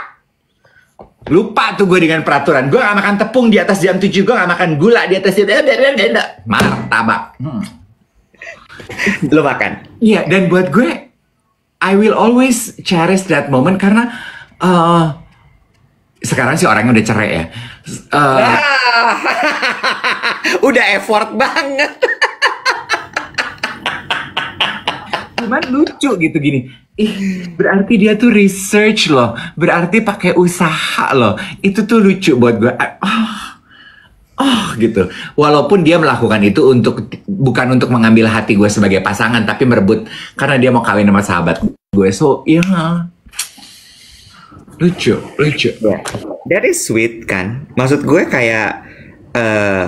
Lupa tuh gue dengan peraturan. Gue gak makan tepung di atas jam 7. Gue gak makan gula di atas jam... Martabak. Lu makan? Iya, dan buat gue, I will always cherish that moment. Karena sekarang sih orangnya udah cerai ya. Udah effort banget. Cuman lucu gitu gini. Berarti dia tuh research loh. Berarti pakai usaha loh. Itu tuh lucu buat gue. Gitu. Walaupun dia melakukan itu bukan untuk mengambil hati gue sebagai pasangan, tapi merebut karena dia mau kawin sama sahabat gue. So, ya. Lucu. Yeah. That is sweet kan. Maksud gue kayak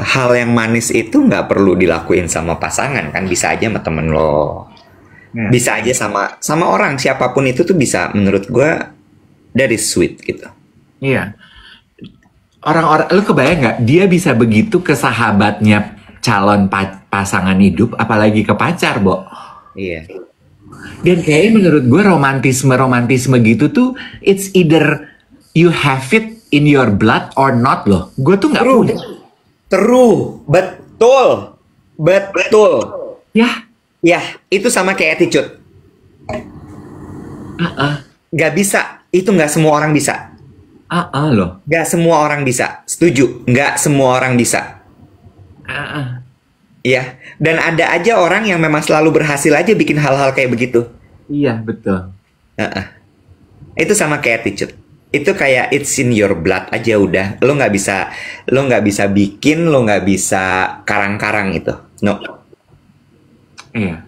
hal yang manis itu nggak perlu dilakuin sama pasangan kan. Bisa aja sama temen lo. Bisa aja sama orang siapapun itu tuh bisa, menurut gue that is sweet gitu. Iya. Orang-orang, lu kebayang nggak dia bisa begitu ke sahabatnya calon pasangan hidup, apalagi ke pacar, Bo? Iya. Dan kayaknya menurut gue romantisme gitu tuh it's either you have it in your blood or not loh. Gue tuh nggak punya. True, betul. Ya, itu sama kayak attitude. Gak bisa, itu gak semua orang bisa. Loh. Gak semua orang bisa, setuju. Gak semua orang bisa. Ya, dan ada aja orang yang memang selalu berhasil aja bikin hal-hal kayak begitu. Iya, betul. Itu sama kayak attitude. Itu kayak it's in your blood aja udah. Lo nggak bisa bikin, lo nggak bisa karang-karang itu. No. Iya.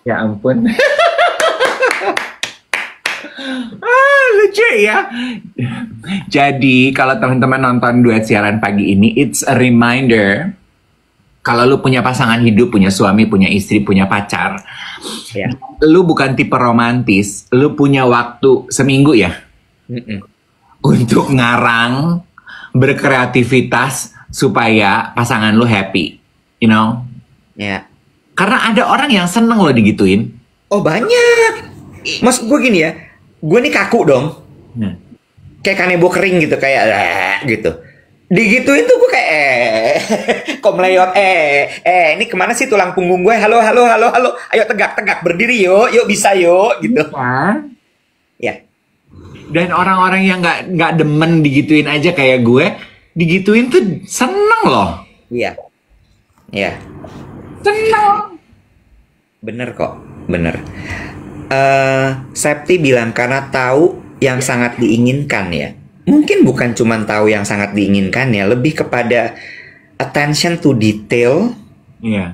Ya ampun. Lucu ya. Jadi kalau teman-teman nonton duet siaran pagi ini, it's a reminder kalau lu punya pasangan hidup, punya suami, punya istri, punya pacar, lu bukan tipe romantis, lu punya waktu seminggu ya untuk ngarang, berkreativitas supaya pasangan lu happy, you know? Ya. Karena ada orang yang seneng loh digituin. Oh banyak. Maksud gue gini ya, gue nih kaku dong. Kayak kanebo kering gitu, kayak gitu. Digituin tuh gue kayak kok meleyot, ini kemana sih tulang punggung gue? Halo, ayo tegak, berdiri yuk bisa yuk, gitu. Ya. Dan orang-orang yang nggak demen digituin aja kayak gue, digituin tuh seneng loh. Iya. Seneng. Bener kok, bener. Septi bilang karena tahu yang sangat diinginkan ya. Mungkin bukan cuma tahu yang sangat diinginkan ya, lebih kepada attention to detail. Iya.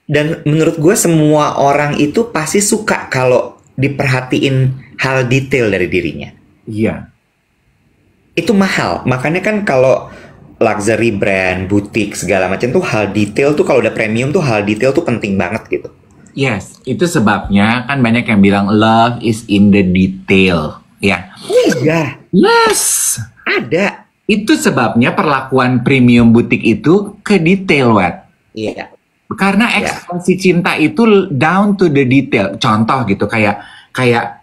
Dan menurut gue semua orang itu pasti suka kalau diperhatiin hal detail dari dirinya. Iya. itu mahal. Makanya kan kalau luxury brand, butik segala macam tuh hal detail tuh kalau udah premium tuh hal detail tuh penting banget gitu. Yes, itu sebabnya kan banyak yang bilang love is in the detail, ya. Iya, Yes, ada. itu sebabnya perlakuan premium butik itu ke detail, Wet. Iya. Karena Ya. ekspresi cinta itu down to the detail. Contoh gitu, kayak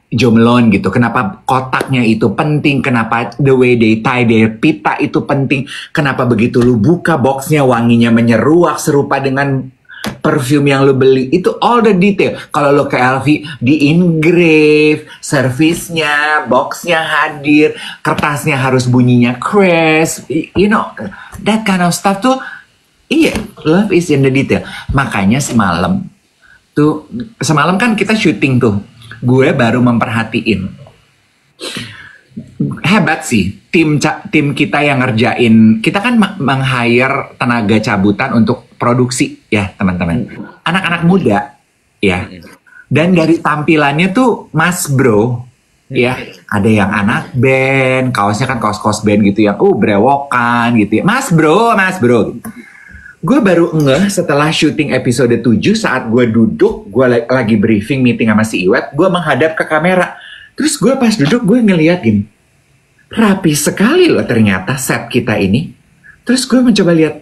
Jo Malone gitu. Kenapa kotaknya itu penting? Kenapa the way they tie their pita itu penting? Kenapa begitu lu buka boxnya wanginya menyeruak serupa dengan perfume yang lu beli? Itu all the detail. Kalau lu ke LV, di engrave, servisnya, boxnya hadir, kertasnya harus bunyinya crisp. You know, that kind of stuff tuh. Iya, love is in the detail. Makanya semalam kan kita syuting tuh. Gue baru memperhatiin. Hebat sih tim kita yang ngerjain. Kita kan meng-hire tenaga cabutan untuk produksi ya, teman-teman. Anak-anak muda ya. Dan dari tampilannya tuh Mas Bro ya, ada yang anak band, kaosnya kan kaos-kaos band gitu yang brewokan gitu ya. Mas Bro gitu. Gue baru ngeh setelah syuting episode 7 saat gue duduk, gue lagi briefing meeting sama si Iwet, gue menghadap ke kamera. Terus gue pas duduk gue ngeliat gini, rapi sekali loh ternyata set kita ini. Terus gue mencoba lihat,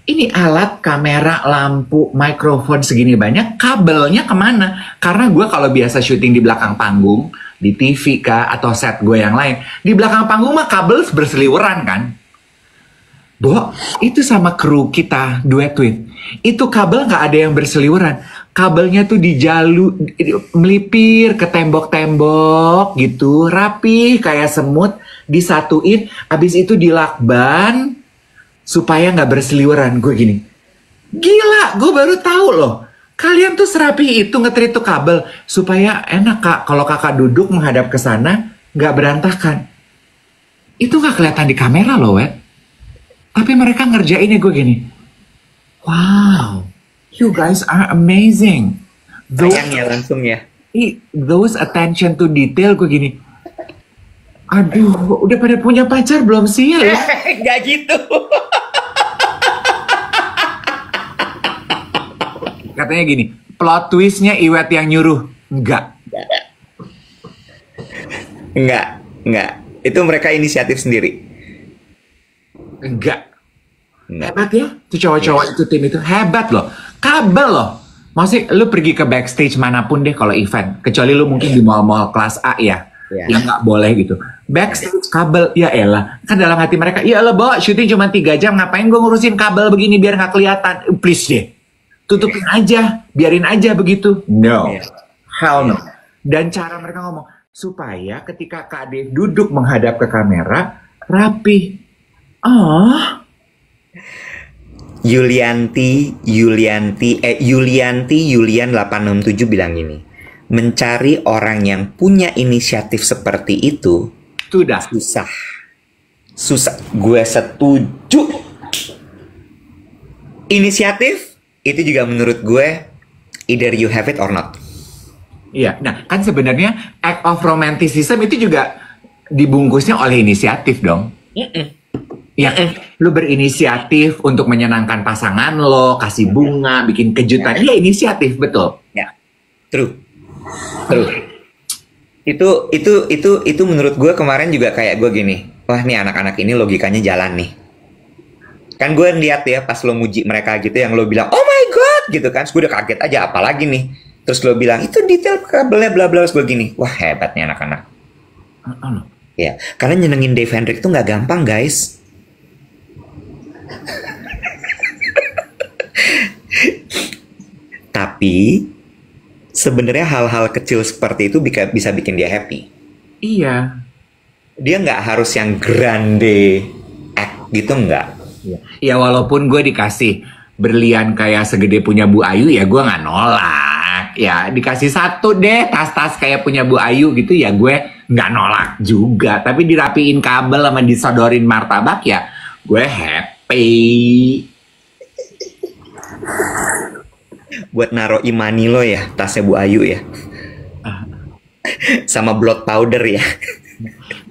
ini alat, kamera, lampu, mikrofon segini banyak, kabelnya kemana? Karena gue kalau biasa syuting di belakang panggung, di TV kah, atau set gue yang lain, di belakang panggung mah kabel berseliweran kan? Bo, itu sama kru kita, Duet Tweet. Itu kabel nggak ada yang berseliweran. Kabelnya tuh melipir ke tembok-tembok gitu, rapi kayak semut, disatuin, habis itu dilakban supaya nggak berseliweran. Gue gini, gila, gue baru tahu loh. Kalian tuh serapi itu ngetrit tuh kabel supaya enak kak. Kalau kakak duduk menghadap ke sana, nggak berantakan. Itu nggak kelihatan di kamera loh, Wet. Tapi mereka ngerjainnya gue gini. Wow, you guys are amazing. Sayangnya langsung ya. Those attention to detail gue gini. Aduh, udah pada punya pacar belum sih ya? Gak gitu. Katanya gini, plot twistnya Iwet yang nyuruh. Enggak. Itu mereka inisiatif sendiri. Enggak. Hebat ya, tuh cowok-cowok itu tim itu hebat loh. Kabel loh. Maksudnya lu pergi ke backstage manapun deh kalau event, kecuali lu mungkin di mall-mall kelas A ya, yang nggak boleh gitu. Backstage kabel, ya elah. Kan dalam hati mereka, ya elah bawa syuting cuma 3 jam, ngapain gue ngurusin kabel begini biar nggak kelihatan? Please deh, tutupin aja, biarin aja begitu. No, hell no. Dan cara mereka ngomong supaya ketika Kak Dev duduk menghadap ke kamera rapi. Yulian 867 bilang gini, mencari orang yang punya inisiatif seperti itu susah. Gue setuju. Inisiatif itu juga menurut gue either you have it or not. Iya, nah kan sebenarnya act of romanticism itu juga dibungkusnya oleh inisiatif dong. Ya, lu berinisiatif untuk menyenangkan pasangan lo, kasih bunga, bikin kejutan. Iya, inisiatif, betul. Ya, true. Itu menurut gue kemarin juga kayak gue gini. Wah, nih anak-anak ini logikanya jalan nih. Kan gue lihat ya pas lo muji mereka gitu, yang lo bilang, oh my god, gitu kan. Terus gue udah kaget aja, apalagi nih. Terus lo bilang, itu detail kabelnya bla bla. Terus gue gini, wah hebat nih anak-anak. Ya, karena nyenengin Dave Hendrik tuh nggak gampang, guys. Tapi sebenarnya hal-hal kecil seperti itu bisa bikin dia happy. Iya. Dia nggak harus yang grande act gitu, nggak. Ya walaupun gue dikasih berlian kayak segede punya Bu Ayu, ya gue nggak nolak. Ya dikasih satu deh tas-tas kayak punya Bu Ayu gitu, ya gue nggak nolak juga. Tapi dirapiin kabel sama disodorin martabak, ya gue happy. Buat naro imani lo ya, tasnya Bu Ayu ya. Sama blood powder ya.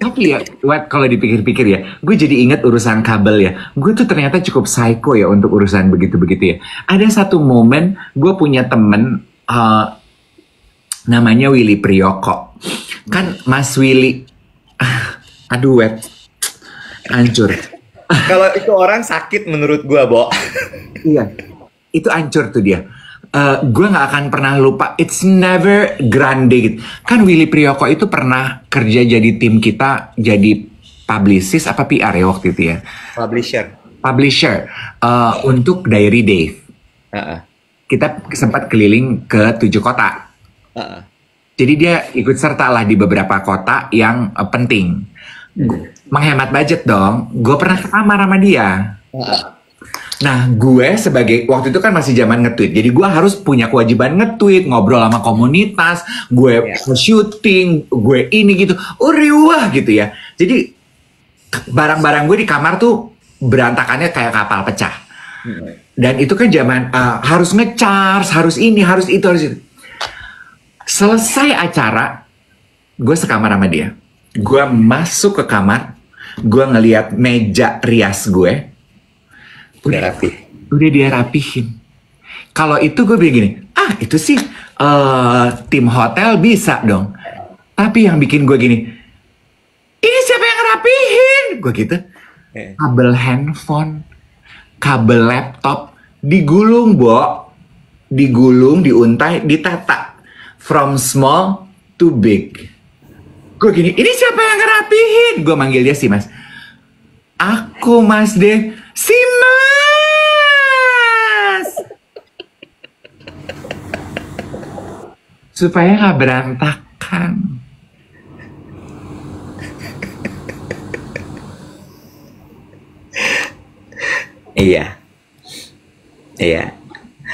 Tapi ya, kalau dipikir-pikir ya, gue jadi ingat urusan kabel ya. Gue tuh ternyata cukup psycho ya untuk urusan begitu-begitu ya. Ada satu momen, gue punya temen, namanya Willy Priyoko. Kan Mas Willy, aduh wet, hancur. Kalau itu orang sakit menurut gua, Bo. Iya, itu hancur tuh dia. Gue nggak akan pernah lupa. It's never grande gitu. Kan Willy Priyoko itu pernah kerja jadi tim kita, jadi publicist apa PR ya waktu itu ya. Publisher untuk Diary Dave. Kita sempat keliling ke 7 kota. Jadi dia ikut serta lah di beberapa kota yang penting. Menghemat budget dong. Gue pernah ke kamar sama dia. Nah, gue sebagai waktu itu kan masih zaman nge-tweet, jadi gue harus punya kewajiban nge-tweet, ngobrol sama komunitas, gue syuting, gue ini gitu, riuh gitu ya. Jadi barang-barang gue di kamar tuh berantakannya kayak kapal pecah. Dan itu kan zaman harus nge-charge, harus ini, harus itu, harus itu. Selesai acara, gue sekamar sama dia. Gue masuk ke kamar, gue ngeliat meja rias gue. Udah dia rapihin. Kalau itu gue bilang gini, itu sih tim hotel bisa dong. Tapi yang bikin gue gini, ini siapa yang rapihin? Gue gitu. Kabel handphone, kabel laptop, digulung, Bo. Digulung, diuntai, ditata. From small to big. Gue gini, ini siapa yang ngerapihin? Gue manggil dia si Mas. Aku Mas deh. Si Mas! Supaya gak berantakan. Iya.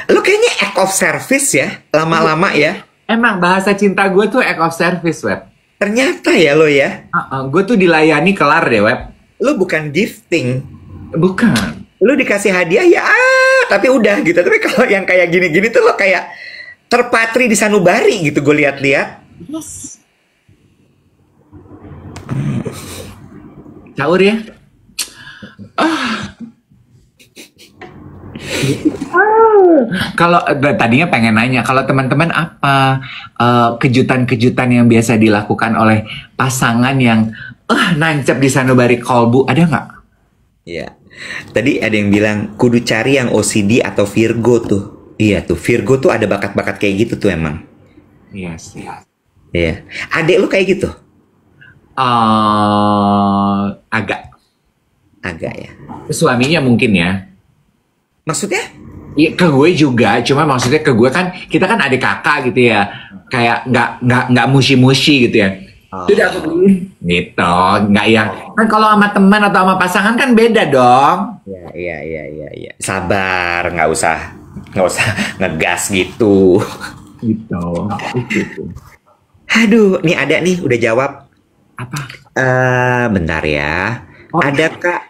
Lu kayaknya act of service ya, lama-lama ya. Emang bahasa cinta gue tuh act of service, Web. Ternyata ya lo ya. Gue tuh dilayani kelar deh, Web. Lu bukan gifting. Bukan. Lu dikasih hadiah ya, tapi udah gitu. Tapi kalau yang kayak gini-gini tuh lo kayak terpatri di sanubari gitu, gue lihat-lihat. Yes. Caur ya. Kalau tadinya pengen nanya, kalau teman-teman apa kejutan-kejutan yang biasa dilakukan oleh pasangan yang nancep di sanubari kolbu, ada nggak? Iya. Tadi ada yang bilang kudu cari yang OCD atau Virgo tuh. Iya tuh, Virgo tuh ada bakat-bakat kayak gitu tuh emang. Iya sih. Iya. Adek lu kayak gitu? Agak ya. Suaminya mungkin ya. Maksudnya? Iya, ke gue juga, cuma maksudnya ke gue kan, kita kan adik kakak gitu ya, kayak nggak mushi-mushi gitu ya. Tidak aku gitu, nggak yang kan kalau sama teman atau sama pasangan kan beda dong. Iya. Sabar, nggak usah ngegas gitu. Gitu. Aduh, nih ada nih, udah jawab. Apa? Bentar ya. Ada Kak,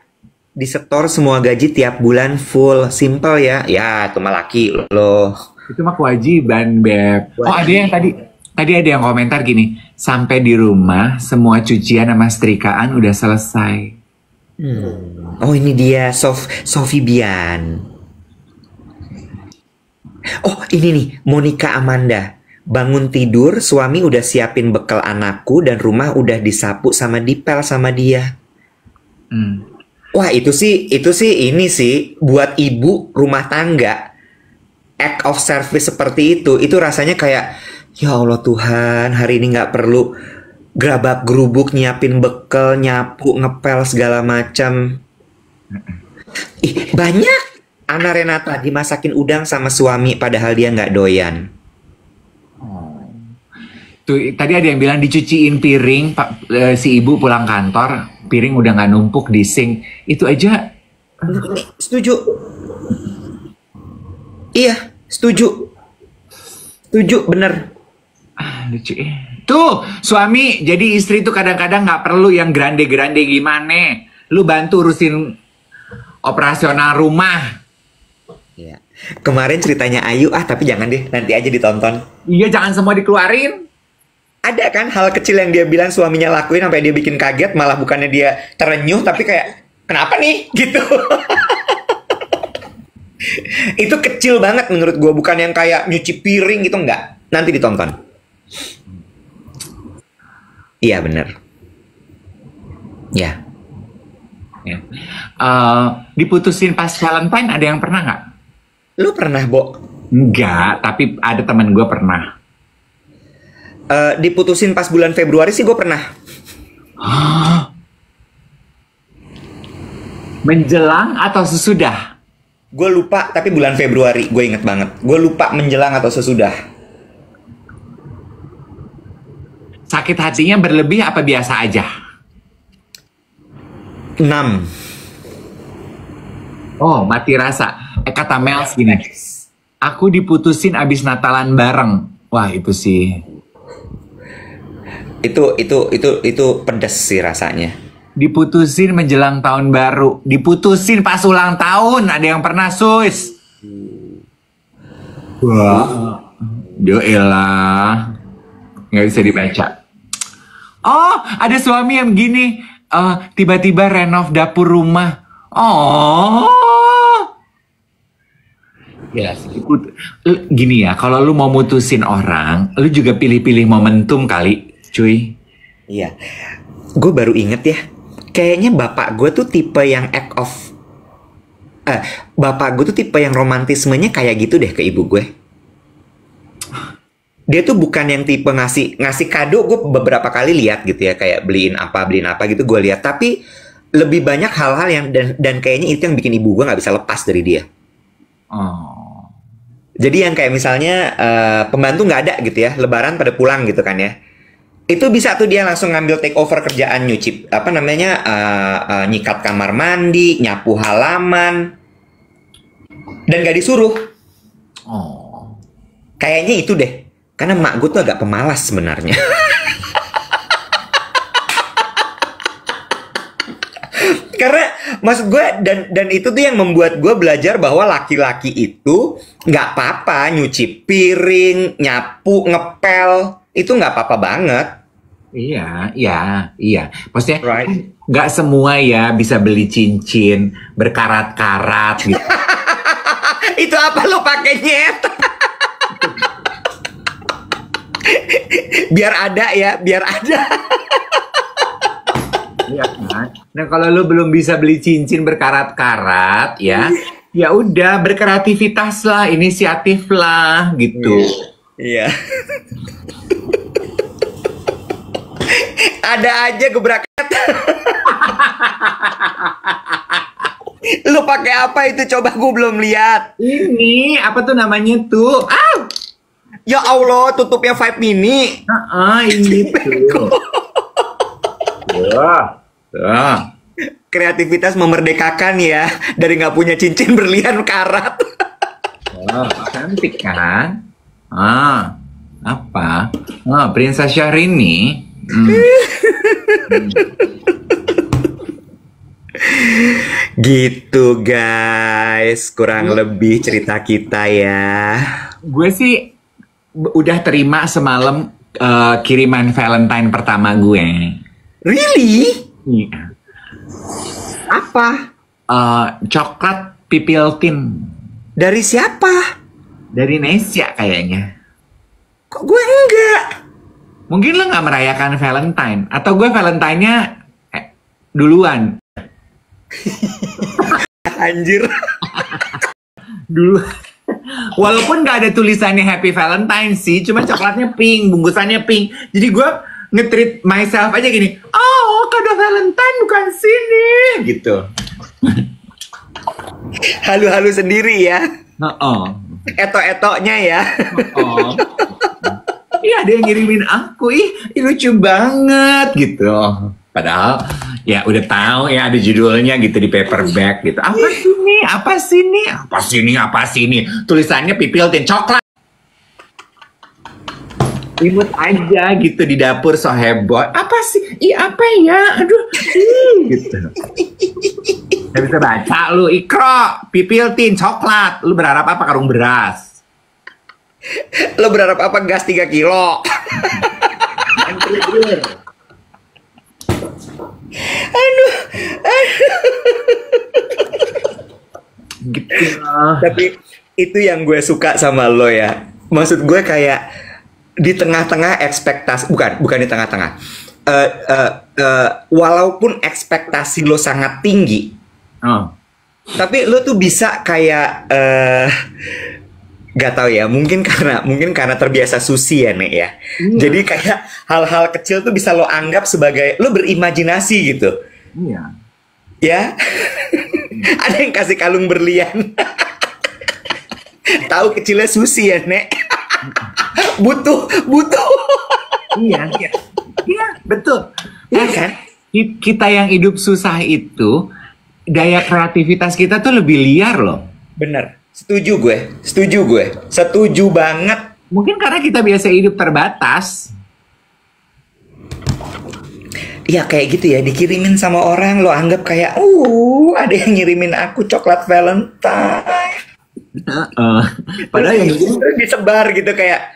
disetor semua gaji tiap bulan full, simple ya. Ya, itu mah laki lo. Itu mah kewajiban, Beb. Ada yang tadi ada yang komentar gini, sampai di rumah semua cucian sama setrikaan udah selesai. Oh, ini dia Sofi Bian. Oh, ini nih Monica Amanda. Bangun tidur, suami udah siapin bekal anakku dan rumah udah disapu sama dipel sama dia. Wah, itu sih ini sih buat ibu rumah tangga, act of service seperti itu rasanya kayak ya Allah Tuhan, hari ini nggak perlu gerabak gerubuk nyiapin bekal, nyapu, ngepel segala macam. Banyak Ana Renata dimasakin udang sama suami padahal dia nggak doyan. Tuh, tadi ada yang bilang dicuciin piring, si ibu pulang kantor, piring udah nggak numpuk di sink. Itu aja. Setuju. Iya, setuju. Setuju, bener. Lucu. Tuh, suami jadi istri tuh kadang-kadang nggak perlu yang grande-grande gimana. Lu bantu urusin operasional rumah. Iya. Kemarin ceritanya Ayu, tapi jangan deh, nanti aja ditonton. Iya, jangan semua dikeluarin. Ada kan hal kecil yang dia bilang suaminya lakuin sampai dia bikin kaget, malah bukannya dia terenyuh tapi kayak kenapa nih gitu. Itu kecil banget menurut gue, bukan yang kayak nyuci piring gitu, enggak. Nanti ditonton. Iya bener. Ya. Ya. Diputusin pas Valentine ada yang pernah nggak? Lu pernah, Bo? Enggak, tapi ada teman gue pernah. Diputusin pas bulan Februari sih gue pernah. Menjelang atau sesudah? Gue lupa, tapi bulan Februari gue inget banget. Gue lupa menjelang atau sesudah. Sakit hatinya berlebih apa biasa aja? 6. Oh, mati rasa. Kata Mel gini, aku diputusin abis Natalan bareng. Wah, itu sih. Itu pedes sih rasanya. Diputusin menjelang tahun baru. Diputusin pas ulang tahun. Ada yang pernah, Sus? Wah. Yoelah. Nggak bisa dibaca. Oh, ada suami yang gini. Tiba-tiba renov dapur rumah. Oh. Ya, gini ya, kalau lu mau mutusin orang, lu juga pilih-pilih momentum kali, cuy. Iya. Gue baru inget ya. Kayaknya bapak gue tuh tipe yang bapak gue tuh tipe yang romantismenya kayak gitu deh ke ibu gue. Dia tuh bukan yang tipe ngasih kado. Gue beberapa kali lihat gitu ya, kayak beliin apa gitu gue lihat. Tapi lebih banyak hal-hal yang dan kayaknya itu yang bikin ibu gue nggak bisa lepas dari dia. Oh. Jadi yang kayak misalnya pembantu nggak ada gitu ya, Lebaran pada pulang gitu kan ya. Itu bisa tuh dia langsung ngambil take over kerjaan nyuci nyikat kamar mandi, nyapu halaman, dan gak disuruh. Oh. Kayaknya itu deh, karena mak gue tuh agak pemalas sebenarnya. Karena maksud gue dan itu tuh yang membuat gue belajar bahwa laki-laki itu nggak apa-apa nyuci piring, nyapu, ngepel, itu nggak apa-apa banget. Iya. Maksudnya Right. nggak semua ya bisa beli cincin berkarat-karat gitu. Itu apa lo pakai nyet? Biar ada ya, biar ada. Iya kan? Nah kalau lu belum bisa beli cincin berkarat-karat ya, ya udah berkreativitas lah, inisiatif lah gitu. Iya. Ada aja gebrakan. Lu pakai apa itu? Coba gue belum lihat. Ini apa tuh namanya tuh? Ya Allah, tutupnya 5 mini. Ini tuh. Wah. Kreativitas memerdekakan ya, dari nggak punya cincin berlian karat. Cantik kan? Apa? Princess Syahrini. Gitu guys, kurang lebih cerita kita ya. Gue sih udah terima semalam kiriman Valentine pertama gue. Really? Iya. Apa? Coklat pipiltin. Dari siapa? Dari Nesya kayaknya. Kok gue enggak? Mungkin lo nggak merayakan Valentine. Atau gue Valentine-nya duluan. Anjir. Dulu. Walaupun nggak ada tulisannya Happy Valentine sih. Cuma coklatnya pink, bungkusannya pink. Jadi gue nge-treat myself aja gini. Oh, kado Valentine bukan sini. Gitu. Halu-halu sendiri ya. Eto-etonya ya. Iya, ada yang ngirimin aku, ih lucu banget gitu. Padahal ya udah tahu ya ada judulnya gitu di paperback gitu. Apa sini? Tulisannya pipiltin coklat. Imut aja gitu di dapur so heboh. Apa sih? Apa ya? Aduh. Gitu. Gak bisa baca lu, Ikro, pipiltin coklat. Lu berharap apa? Karung beras. Lo berharap apa? Gas 3 kilo. Aduh. Gitu. Tapi itu yang gue suka sama lo ya. Maksud gue kayak di tengah-tengah ekspektasi, bukan di tengah-tengah. Walaupun ekspektasi lo sangat tinggi, tapi lo tuh bisa kayak gak tahu ya, mungkin karena terbiasa susi ya Nek ya. Jadi kayak hal-hal kecil tuh bisa lo anggap sebagai lo berimajinasi gitu. Iya. Ya. Ada yang kasih kalung berlian. Tahu kecilnya susi ya Nek. butuh. Iya, betul. Iya kan? Kita yang hidup susah itu, daya kreativitas kita tuh lebih liar loh. Bener. Setuju gue. Setuju banget. Mungkin karena kita biasa hidup terbatas. Ya kayak gitu ya, dikirimin sama orang, lo anggap kayak, ada yang ngirimin aku coklat Valentine. Padahal yang disebar gitu kayak,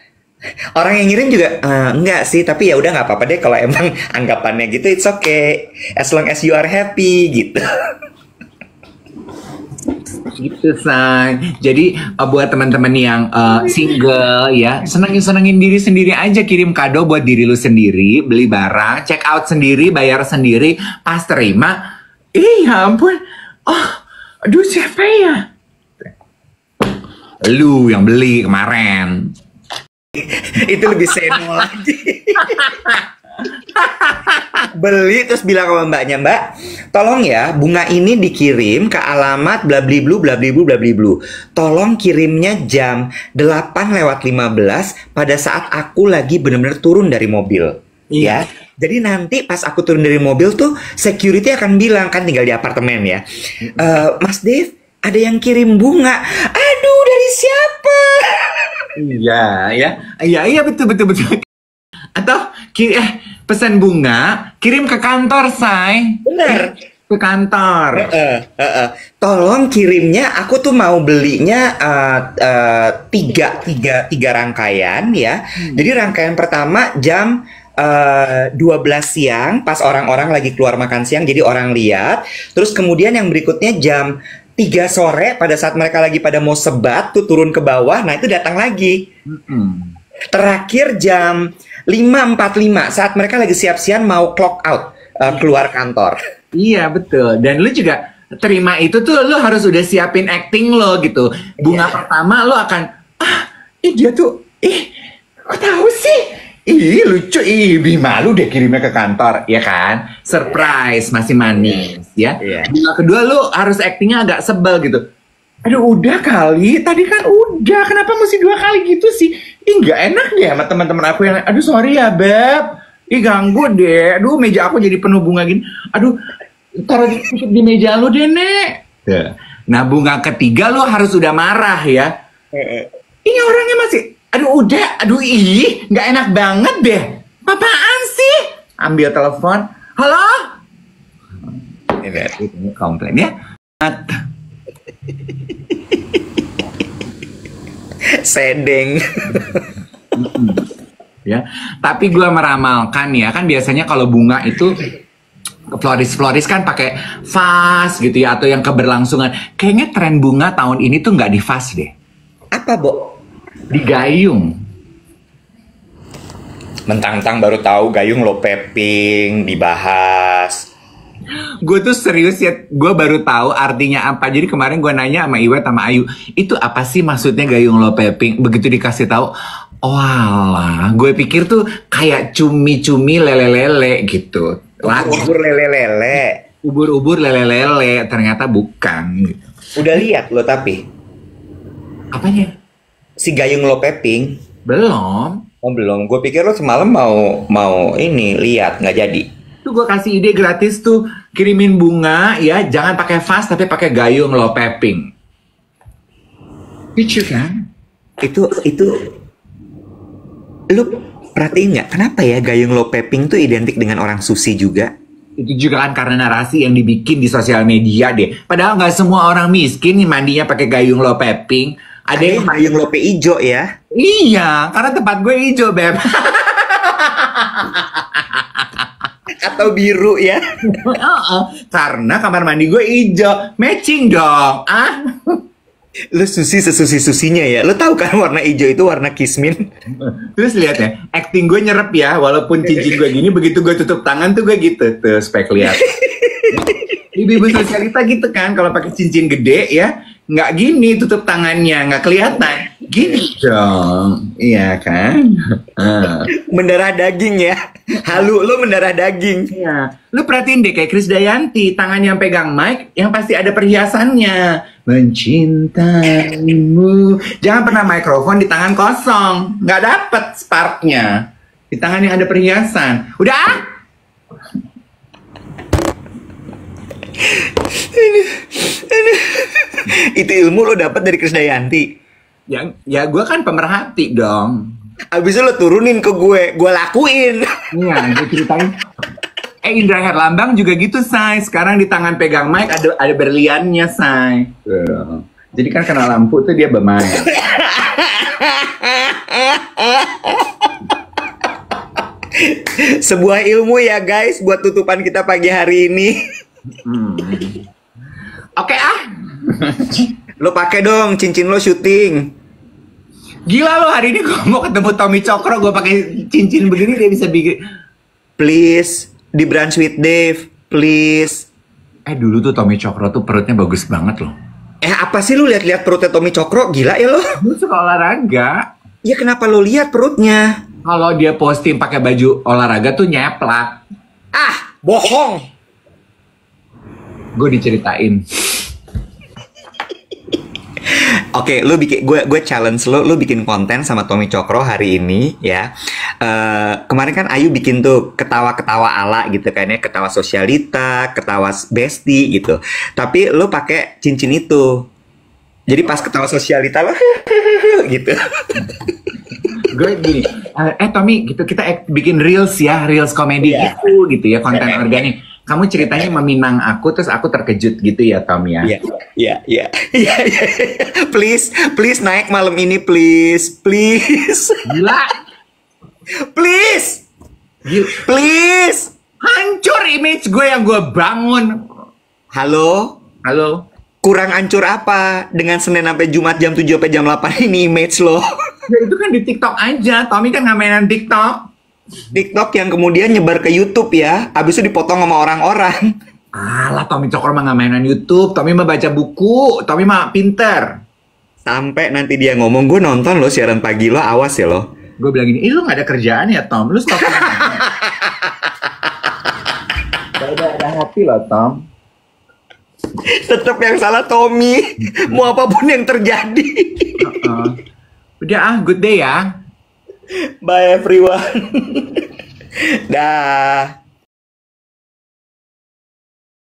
orang yang ngirim juga, enggak sih, tapi ya udah nggak apa-apa deh kalau emang anggapannya gitu, it's okay, as long as you are happy gitu. gitu say. Jadi buat teman-teman yang single ya, senengin diri sendiri aja, kirim kado buat diri lu sendiri, beli barang, check out sendiri, bayar sendiri, pas terima, ya ampun, aduh siapa ya? Lu yang beli kemarin. Itu lebih seno lagi. Beli terus bilang sama mbaknya, Mbak, tolong ya bunga ini dikirim ke alamat blabliblu. Tolong kirimnya jam 8:15 pada saat aku lagi benar-benar turun dari mobil. Ya. Jadi nanti pas aku turun dari mobil tuh security akan bilang, kan tinggal di apartemen ya. Mas Dave, ada yang kirim bunga. Aduh, dari siapa? Iya, betul. Atau pesan bunga, kirim ke kantor, say. Bener. Ke kantor. Tolong kirimnya, aku tuh mau belinya tiga rangkaian ya. Jadi rangkaian pertama jam 12 siang, pas orang-orang lagi keluar makan siang, jadi orang lihat. Terus kemudian yang berikutnya jam 3 sore, pada saat mereka lagi pada mau sebat tuh turun ke bawah, nah itu datang lagi. Terakhir jam 5:45 saat mereka lagi siap-siap mau clock out, keluar kantor. Iya betul. Dan lu juga terima itu tuh lu harus udah siapin acting lo gitu. Bunga pertama lo akan dia tuh kok tahu sih? Lucu, malu deh kirimnya ke kantor, ya kan? Surprise, masih manis, ya. Bunga kedua lu harus actingnya agak sebel gitu. Aduh udah kali, tadi kan udah, kenapa mesti 2 kali gitu sih? Nggak enak deh sama teman-teman aku yang, aduh sorry ya Beb, ganggu deh, aduh meja aku jadi penuh bunga gini, aduh taruh di meja lu deh Nek. Nah bunga ketiga lu harus udah marah ya. Ini orangnya masih, aduh udah, nggak enak banget deh. Apaan sih? Ambil telepon, halo? Ini komplain ya. Sedeng. Ya, tapi gue meramalkan ya, kan biasanya kalau bunga itu floris kan pakai vas gitu ya, atau yang keberlangsungan. Kayaknya tren bunga tahun ini tuh nggak di vas deh. Apa, Bo? Digayung. Mentang-mentang baru tahu gayung lo peping dibahas. Gue tuh serius ya, gue baru tahu artinya apa. Jadi kemarin gue nanya sama Iwet sama Ayu, itu apa sih maksudnya gayung lo peping? Begitu dikasih tahu, walah, gue pikir tuh kayak cumi-cumi lele-lele gitu. Ubur lele-lele. Ubur-ubur lele-lele, ternyata bukan. Gitu. Udah lihat lo tapi? Apanya? Si gayung lo peping? Belum. Oh belum, gue pikir lo semalam mau ini lihat, nggak jadi. Tuh gue kasih ide gratis tuh, kirimin bunga ya, jangan pakai vas tapi pakai gayung lo peping. Lucu kan? Itu lu perhatiin nggak kenapa ya gayung lo peping tuh identik dengan orang susi juga? Itu juga kan karena narasi yang dibikin di sosial media deh. Padahal nggak semua orang miskin nih mandinya pakai gayung lo peping. Ada yang gayung lope ijo ya? Iya, karena tempat gue ijo, Beb. Atau biru ya. Karena kamar mandi gue hijau. Matching dong. Lu sesusi-susinya ya. Lu tahu kan warna hijau itu warna kismin. Terus lihat ya, acting gue nyerap ya. Walaupun cincin gue gini, begitu gue tutup tangan tuh gue gitu. Tuh, supaya kelihatan. Ibu-ibu sosialita gitu kan, kalau pakai cincin gede ya, nggak gini tutup tangannya, nggak kelihatan. Gini dong, iya kan? Mendarah daging ya. Halu lu mendarah daging. Iya. Lu perhatiin deh kayak Krisdayanti, tangan yang pegang mic, yang pasti ada perhiasannya. Mencintaimu. Jangan pernah mikrofon di tangan kosong, nggak dapet sparknya. Di tangan yang ada perhiasan. Udah ah! Itu ilmu lo dapat dari Krisdayanti. Ya gue kan pemerhati dong. Abis itu lo turunin ke gue lakuin. Iya, gue ceritain. Indra Herlambang juga gitu, Say. Sekarang di tangan pegang mic ada berliannya, Say. Jadi kan kena lampu tuh dia bermain. Sebuah ilmu ya guys buat tutupan kita pagi hari ini. Oke ah. Lo pakai dong cincin lo syuting. Gila lo, hari ini gue mau ketemu Tommy Cokro, gue pakai cincin begini dia bisa bikin. Please di brunch with Dave, please. Dulu tuh Tommy Cokro tuh perutnya bagus banget loh. Apa sih lu lihat-lihat perutnya Tommy Cokro? Gila ya lo. Lu suka olahraga. Ya kenapa lo lihat perutnya? Kalau dia posting pakai baju olahraga tuh nyeplak. Bohong. Gue diceritain. Oke, lu bikin gue challenge lu bikin konten sama Tommy Cokro hari ini ya. Kemarin kan Ayu bikin tuh ketawa-ketawa ala gitu kan ya, ketawa sosialita, ketawa besti gitu. Tapi lu pakai cincin itu. Jadi pas ketawa sosialita lo gitu. Gue gini, Tommy, gitu kita bikin reels ya, reels komedi gitu ya, konten organik. Kamu ceritanya meminang aku, terus aku terkejut gitu ya, Tom ya? Iya. Please naik malam ini, please. Gila. Please. Hancur image gue yang gue bangun. Halo? Kurang hancur apa? Dengan Senin sampai Jumat jam 7 sampai jam 8 ini image lo. Ya itu kan di TikTok aja, Tommy kan nggak mainan TikTok. TikTok yang kemudian nyebar ke YouTube ya, abis itu dipotong sama orang-orang. Alah, Tommy Cokro mah nggak mainan YouTube, Tommy mah baca buku, Tommy mah pinter. Sampai nanti dia ngomong, gue nonton lo siaran pagi lo, awas ya lo. Gue bilang gini, lu nggak ada kerjaan ya Tom, lu stop. Udah ada hati loh Tom. Tetap yang salah Tommy, mau apapun yang terjadi. Udah good day ya. Bye everyone. Dah.